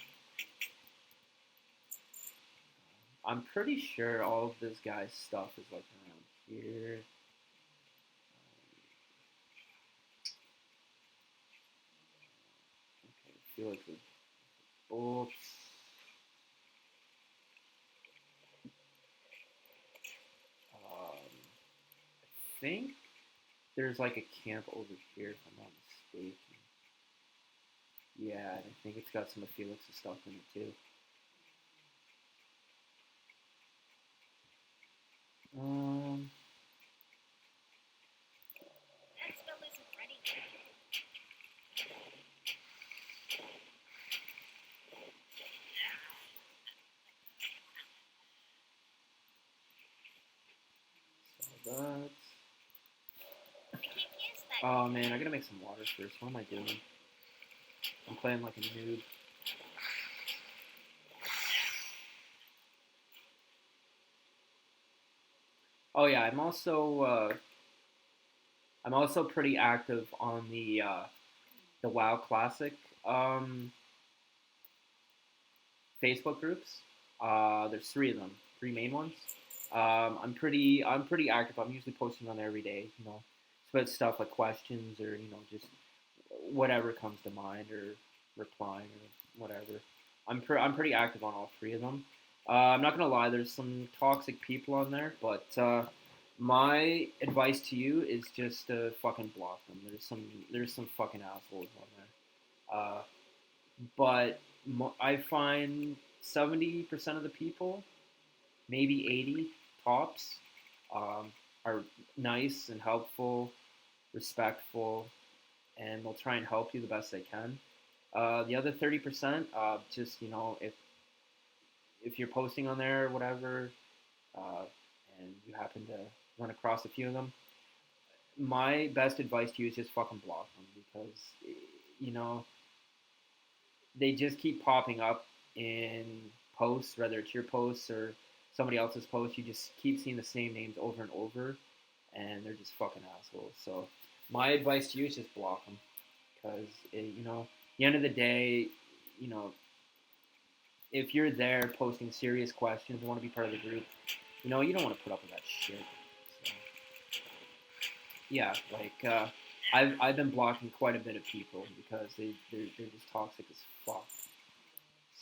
I'm pretty sure all of this guy's stuff is like around here. Okay, I feel like the bolts. I think there's like a camp over here, if I'm not mistaken. Yeah, and I think it's got some of Felix's stuff in it too. That spell isn't ready So that's... I can't guess that. Oh man, I gotta make some water first. What am I doing? I'm playing like a noob. Oh yeah, I'm also pretty active on the WoW Classic Facebook groups. There's 3 of them, 3 main ones. I'm pretty active. I'm usually posting on there every day. You know, about stuff like questions or just whatever comes to mind or replying or whatever. I'm pretty active on all 3 of them. I'm not gonna lie. There's some toxic people on there, but my advice to you is just to fucking block them. There's some fucking assholes on there. But I find 70% of the people, maybe 80 tops, are nice and helpful, respectful, and they'll try and help you the best they can. The other 30%, just if you're posting on there or whatever, and you happen to run across a few of them, my best advice to you is just fucking block them because they just keep popping up in posts, whether it's your posts or somebody else's posts. You just keep seeing the same names over and over, and they're just fucking assholes. So my advice to you is just block them because at the end of the day, if you're there posting serious questions and want to be part of the group, you don't want to put up with that shit. So, yeah, like I've been blocking quite a bit of people because they're just toxic as fuck.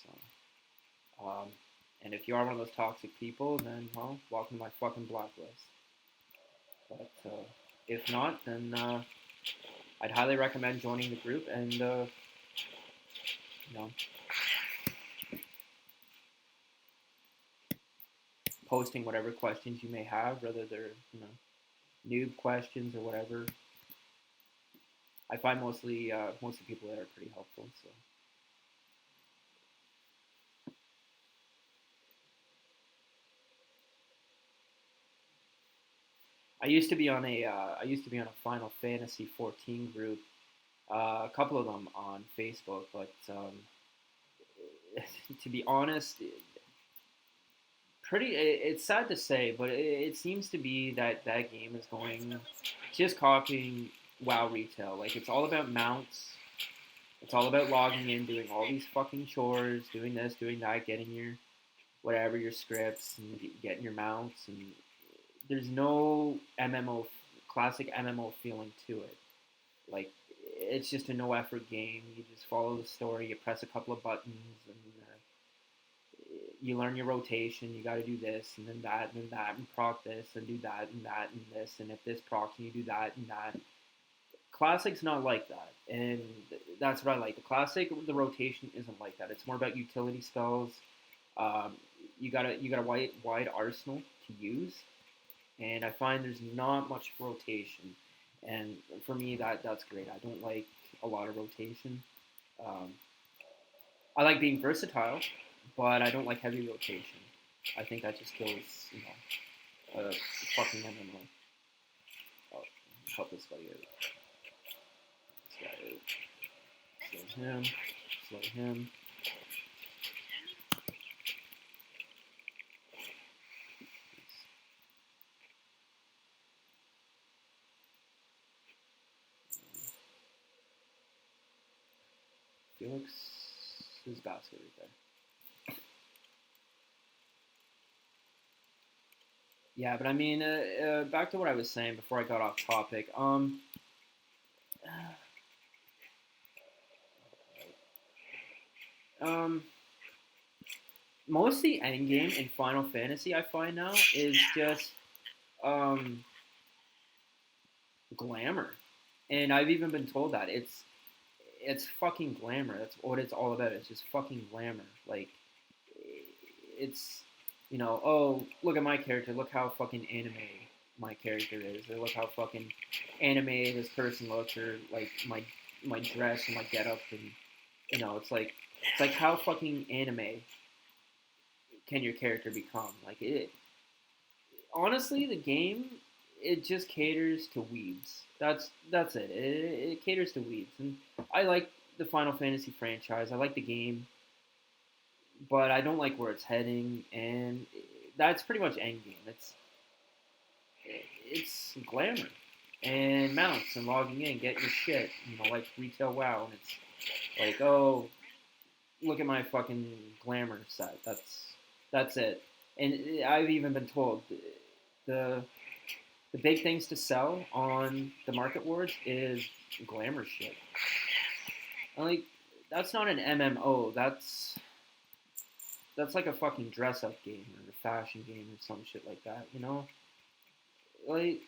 So, and if you are one of those toxic people, then well, welcome to my fucking blacklist. But if not, then I'd highly recommend joining the group and you know, posting whatever questions you may have, whether they're noob questions or whatever. I find most of the people that are pretty helpful. So. I used to be on a Final Fantasy 14 group, a couple of them on Facebook, but to be honest, it's sad to say, but it seems to be that that game is going just copying WoW retail. Like it's all about mounts. It's all about logging in, doing all these fucking chores, doing this, doing that, getting your whatever your scripts and getting your mounts, and there's no MMO classic MMO feeling to it. Like it's just a no effort game. You just follow the story. You press a couple of buttons and you learn your rotation. You got to do this and then that and then that and proc this and do that and that and this, and if this procs you do that and that. Classic's not like that, and that's what I like. The classic, the rotation isn't like that. It's more about utility spells. You got a wide arsenal to use, and I find there's not much rotation. And for me, that's great. I don't like a lot of rotation. I like being versatile, but I don't like heavy rotation. I think that just kills a fucking MMO. Oh, help this guy out. Slow him. Felix is basket right there. Yeah, but I mean, back to what I was saying before I got off topic. Most of the end game in Final Fantasy I find now is just glamour, and I've even been told that it's fucking glamour. That's what it's all about. It's just fucking glamour. Like it's oh, look at my character. Look how fucking anime my character is, or look how fucking anime this person looks, or like my dress and my getup, and it's like how fucking anime can your character become? Like it. Honestly, the game it just caters to weebs. That's it. It caters to weebs, and I like the Final Fantasy franchise. I like the game, but I don't like where it's heading, and that's pretty much endgame. It's glamour and mounts and logging in, getting your shit. Like retail WoW, and it's like, oh, look at my fucking glamour set. That's it. And I've even been told the big things to sell on the market wards is glamour shit. Like that's not an MMO. That's like a fucking dress up game or a fashion game or some shit like that. Like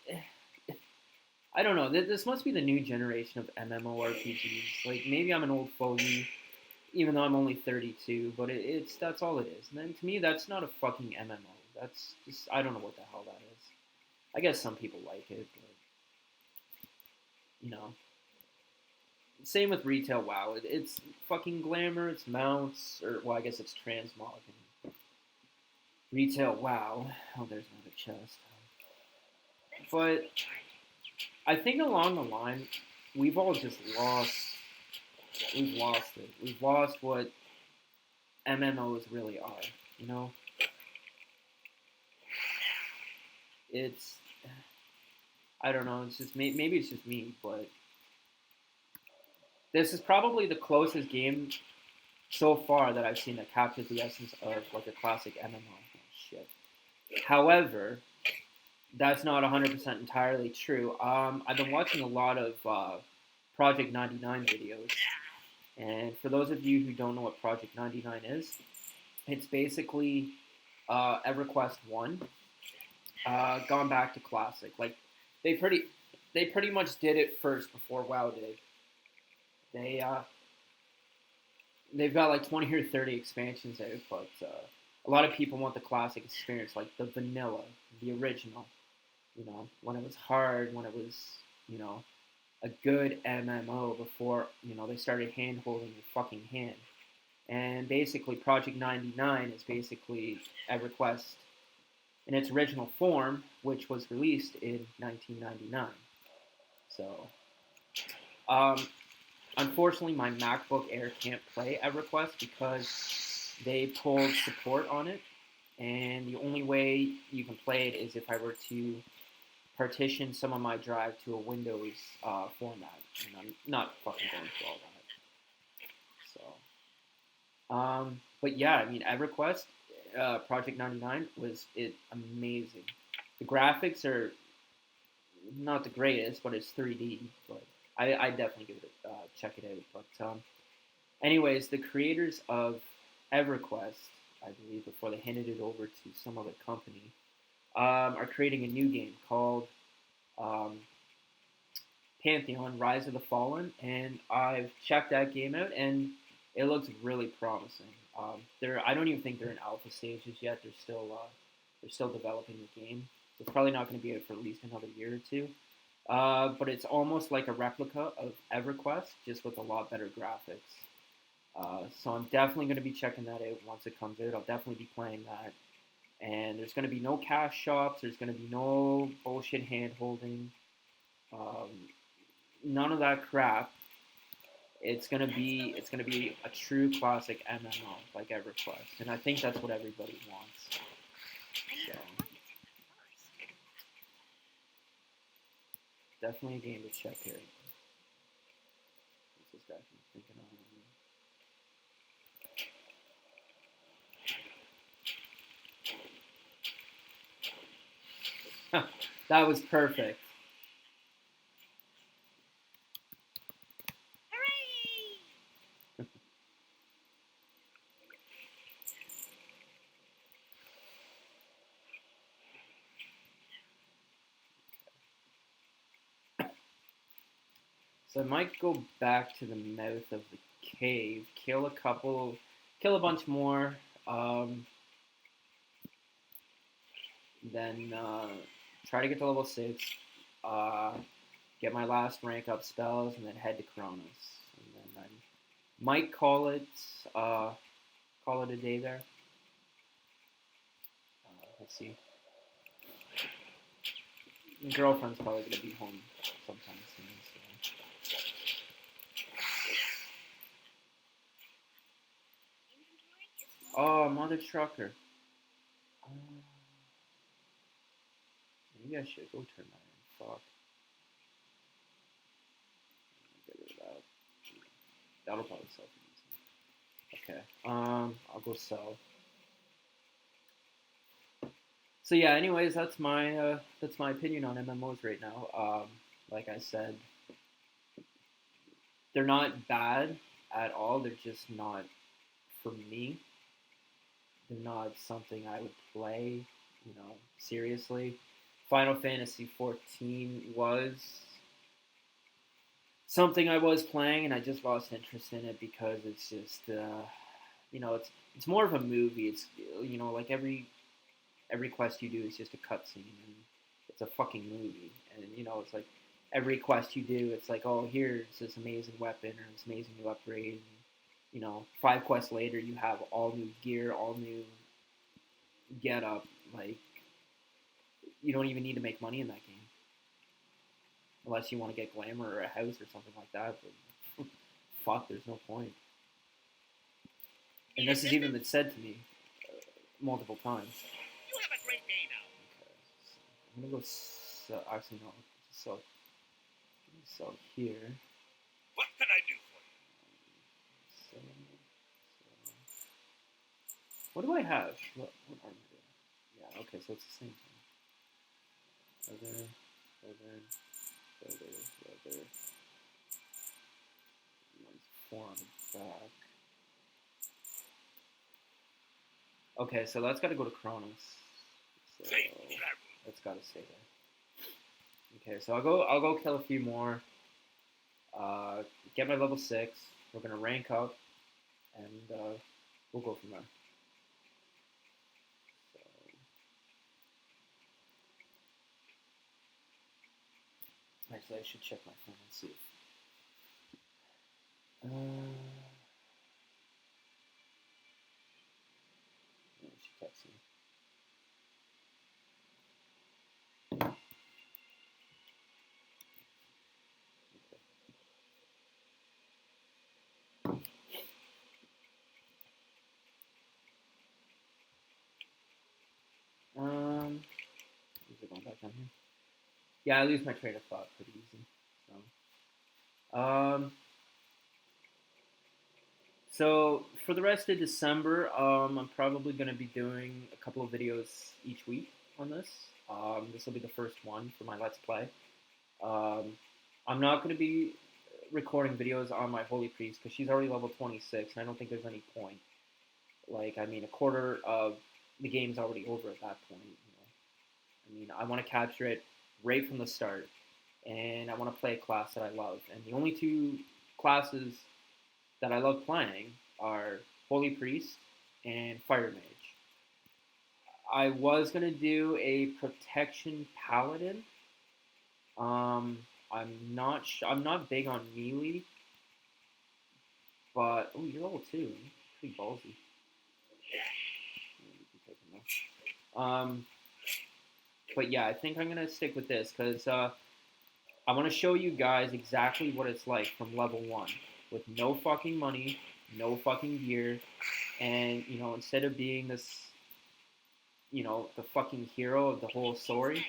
I don't know. This must be the new generation of MMORPGs. Like maybe I'm an old fogey, even though I'm only 32. But that's all it is. And then to me, that's not a fucking MMO. That's just I don't know what the hell that is. I guess some people like it, but same with retail WoW. It's fucking glamour. It's mounts, or well, I guess it's transmog. And retail WoW. Oh, there's another chest. But I think along the line, we've all just lost. We've lost it. We've lost what MMOs really are. It's I don't know. It's just maybe it's just me, but this is probably the closest game so far that I've seen that captures the essence of like a classic MMO. Oh, shit. However, That's not 100% entirely true. I've been watching a lot of Project 99 videos, and for those of you who don't know what Project 99 is, it's basically EverQuest 1 gone back to Classic. Like they pretty they pretty much did it first before WoW did. They they've got like 20 or 30 expansions out, but a lot of people want the classic experience, like the vanilla, the original. You know, when it was hard, when it was, you know, a good MMO before, you know, they started hand holding your fucking hand. And basically, Project 99 is basically EverQuest in its original form, which was released in 1999. So, um, unfortunately, my MacBook Air can't play EverQuest because they pulled support on it, and the only way you can play it is if I were to partition some of my drive to a Windows format, and I'm not fucking going through all that. So, but yeah, I mean, EverQuest, Project 99 was amazing. The graphics are not the greatest, but it's 3D. But I definitely give it check it out. But anyways, the creators of EverQuest, I believe, before they handed it over to some other company, are creating a new game called Pantheon: Rise of the Fallen, and I've checked that game out, and it looks really promising. I don't even think they're in alpha stages yet. They're still developing the game. So it's probably not going to be out for at least another year or two. But it's almost like a replica of EverQuest, just with a lot better graphics. So I'm definitely going to be checking that out once it comes out. I'll definitely be playing that. And there's going to be no cash shops. There's going to be no bullshit hand holding. None of that crap. It's gonna be a true classic MMO like EverQuest, and I think that's what everybody wants. So definitely a game to check here. What's this guy thinking of? That was perfect. So I might go back to the mouth of the cave, kill a bunch more, then try to get to level 6, get my last rank up spells, and then head to Kronos. And then I might call it a day there. Let's see. My girlfriend's probably gonna be home sometime soon. So. Oh, mother trucker. Maybe I should go turn that in. Fuck. Get rid of that. That'll probably sell for easy. Okay. I'll go sell. So yeah. Anyways, that's my opinion on MMOs right now. Like I said, they're not bad at all. They're just not for me. They're not something I would play, you know, seriously. Final Fantasy 14 was something I was playing, and I just lost interest in it because it's just, you know, it's more of a movie. It's, you know, like every quest you do is just a cutscene, and it's a fucking movie. And you know, it's like every quest you do, it's like, oh, here's this amazing weapon or this amazing new upgrade. And, you know, 5 quests later, you have all new gear, all new get up. Like, you don't even need to make money in that game. Unless you want to get glamour or a house or something like that. But fuck, there's no point. And this has even been said to me multiple times. You have a great day now. Okay, so I'm gonna go sell. Actually, no. Sell here. What can I do for you? What do I have? What armor do I have? Yeah, okay, so it's the same thing. leather, leather, leather. Mine's 4 on the back. Okay, so that's got to go to Kronos. So Safe travel. that's got to stay there. Okay, so I'll go kill a few more. Get my level 6. We're gonna rank up, and we'll go from there. So, actually, I should check my phone and see. She texted me. Is it going back down here? Yeah, I lose my train of thought pretty easy. So for the rest of December, I'm probably going to be doing a couple of videos each week on this. This will be the first one for my Let's Play. I'm not going to be recording videos on my Holy Priest because she's already level 26, and I don't think there's any point. Like, I mean, a quarter of the game's already over at that point. You know? I mean, I want to capture it right from the start, and I want to play a class that I love. And the only two classes that I love playing are Holy Priest and Fire Mage. I was gonna do a Protection Paladin. I'm not big on melee, but oh, you're level 2. Pretty ballsy. But yeah, I think I'm gonna stick with this because I want to show you guys exactly what it's like from level 1 with no fucking money, no fucking gear, and you know, instead of being this, you know, the fucking hero of the whole story,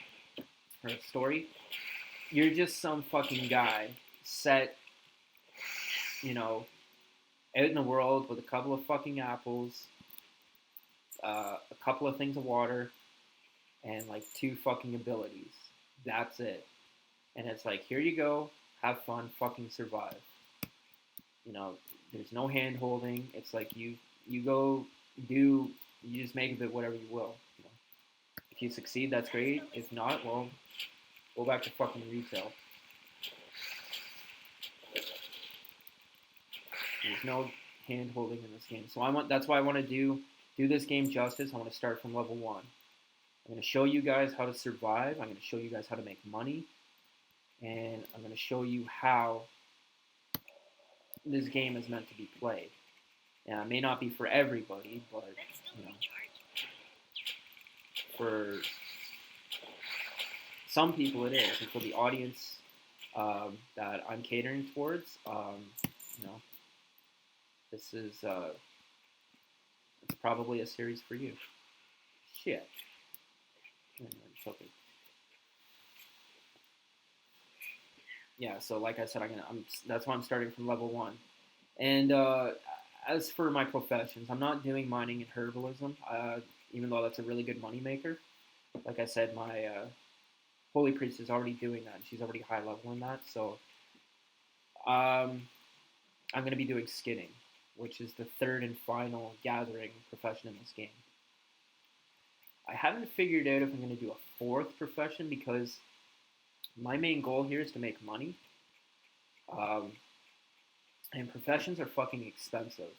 you're just some fucking guy set, you know, out in the world with a couple of fucking apples, a couple of things of water, and like 2 fucking abilities. That's it. And it's like, here you go, have fun, fucking survive. You know, there's no hand holding. It's like you go do, you just make of it whatever you will. You know? If you succeed, that's great. If not, well, go back to fucking retail. There's no hand holding in this game. So that's why I want to do this game justice. I want to start from level 1. I'm going to show you guys how to survive. I'm going to show you guys how to make money. And I'm going to show you how this game is meant to be played. Now, it may not be for everybody, but, you know, for some people it is. And for the audience that I'm catering towards, you know, this is it's probably a series for you. Shit. Okay. Yeah, so like I said, that's why I'm starting from level 1. And as for my professions, I'm not doing mining and herbalism, even though that's a really good moneymaker. Like I said, my Holy Priest is already doing that, and she's already high level in that. So I'm going to be doing skinning, which is the 3rd and final gathering profession in this game. I haven't figured out if I'm going to do a 4th profession because my main goal here is to make money. And professions are fucking expensive.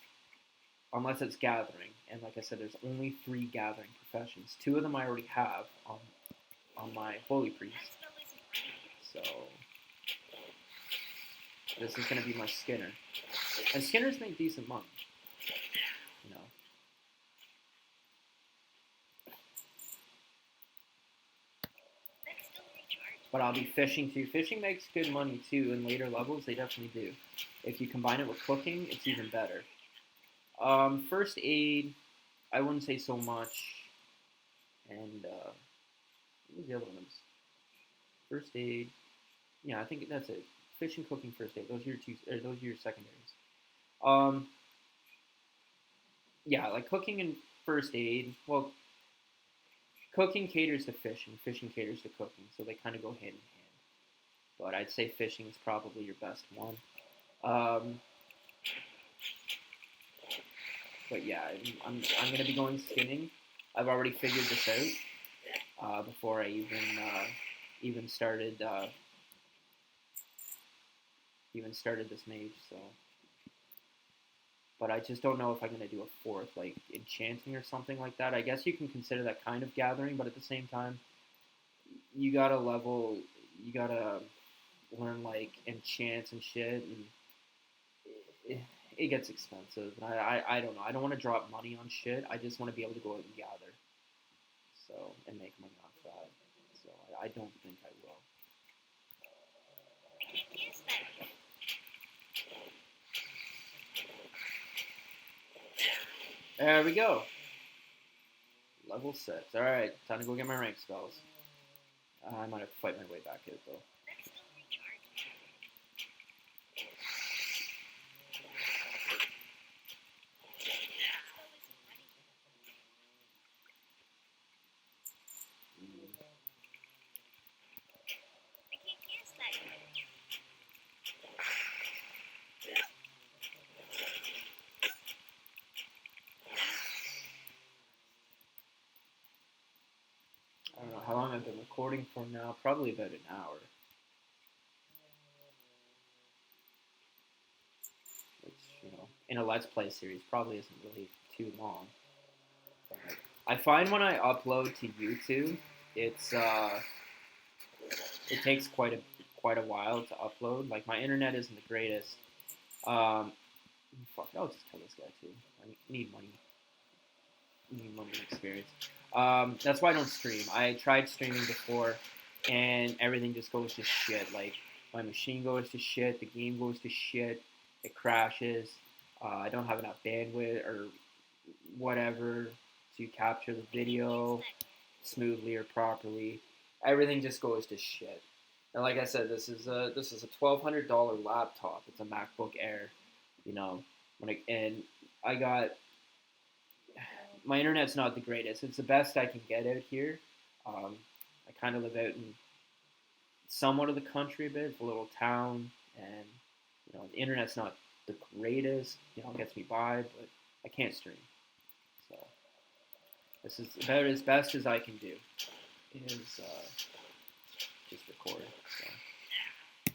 Unless it's gathering. And like I said, there's only 3 gathering professions. 2 of them I already have on my Holy Priest. So this is going to be my Skinner. And Skinners make decent money. You know. But I'll be fishing too. Fishing makes good money too in later levels. They definitely do. If you combine it with cooking, it's even better. First aid, I wouldn't say so much. And what was the other ones? First aid, yeah, I think that's it. Fishing, cooking, first aid. Those are your those are your secondaries. Yeah, like cooking and first aid. Well, cooking caters to fishing, fishing caters to cooking, so they kind of go hand in hand. But I'd say fishing is probably your best one. But yeah, I'm gonna be going skinning. I've already figured this out before I even started this mage. So, but I just don't know if I'm gonna do a fourth, like enchanting or something like that. I guess you can consider that kind of gathering, but at the same time, you gotta learn like enchants and shit, and it gets expensive. And I don't know. I don't want to drop money on shit. I just want to be able to go out and gather, so and make money off that. So I don't think I will. I can't guess that. There we go. Level 6. Alright, time to go get my rank spells. I might have to fight my way back out though. Let's still recharge. I can't guess that. I don't know how long I've been recording for now. Probably about an hour. Which, in a Let's Play series probably isn't really too long. But I find when I upload to YouTube, it takes quite a while to upload. Like my internet isn't the greatest. Fuck, I'll just tell this guy too. I need money. Need money and experience. That's why I don't stream. I tried streaming before, and everything just goes to shit. Like my machine goes to shit, the game goes to shit, it crashes. I don't have enough bandwidth or whatever to capture the video smoothly or properly. Everything just goes to shit. And like I said, this is a $1,200 laptop. It's a MacBook Air, and I got. My internet's not the greatest. It's the best I can get out here. I kind of live out in somewhat of the country a bit. It's a little town, and the internet's not the greatest. It gets me by, but I can't stream. So this is about as best as I can do. Is just record. So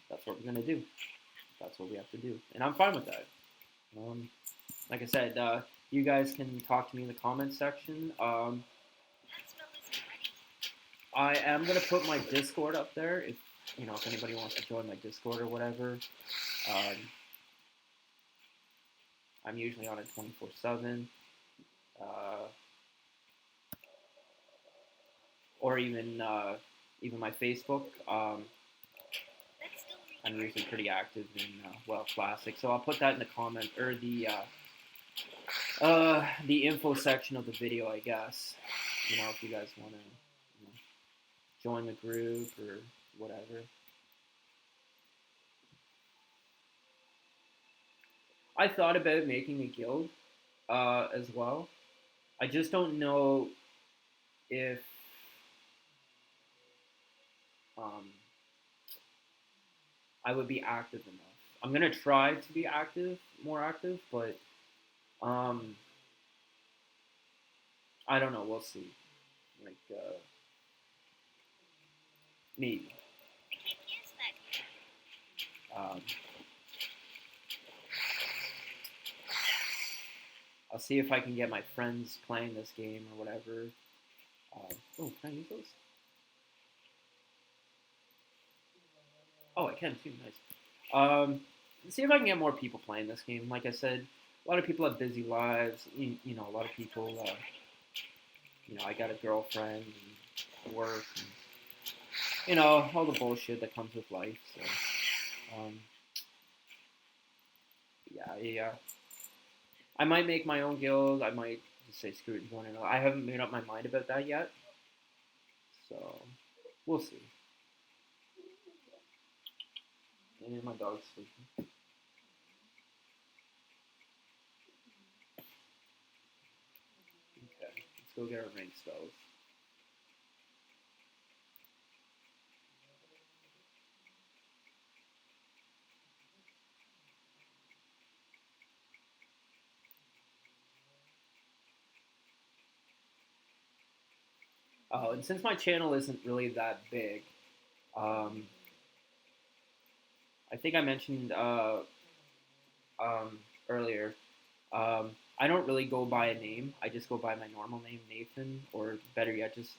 that's what we're gonna do. That's what we have to do, and I'm fine with that. Like I said. You guys can talk to me in the comments section. That spell isn't ready. I am gonna put my Discord up there if anybody wants to join my Discord or whatever. I'm usually on it 24/7, or even my Facebook. I'm usually pretty active in Classic, so I'll put that in the comment or the info section of the video, I guess. If you guys want to join the group or whatever. I thought about making a guild as well. I just don't know if I would be active enough. I'm gonna try to be more active, but I don't know. We'll see. Like, maybe. I can't guess that. I'll see if I can get my friends playing this game or whatever. Can I use those? Oh, I can too. Nice. See if I can get more people playing this game. Like I said, a lot of people have busy lives. A lot of people. I got a girlfriend and work, and all the bullshit that comes with life. So, yeah. I might make my own guild. I might just say screw it and join it. I haven't made up my mind about that yet. So, we'll see. And my dog's sleeping. Okay, let's go get our rank spells. Oh, and since my channel isn't really that big, um, I think I mentioned earlier. I don't really go by a name. I just go by my normal name, Nathan, or better yet, just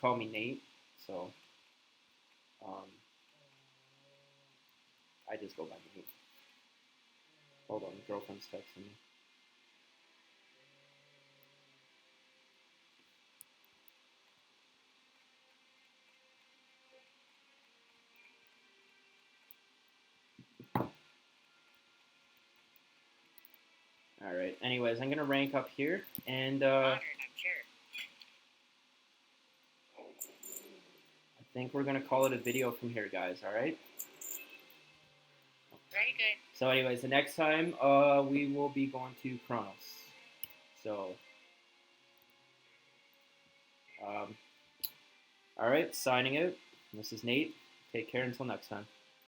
call me Nate. So um, I just go by Nate. Hold on, girlfriend's texting me. All right. Anyways, I'm gonna rank up here, and Modern, I'm sure. I think we're gonna call it a video from here, guys. All right. Very good. So, anyways, the next time we will be going to Kronos. So, all right. Signing out. This is Nate. Take care until next time.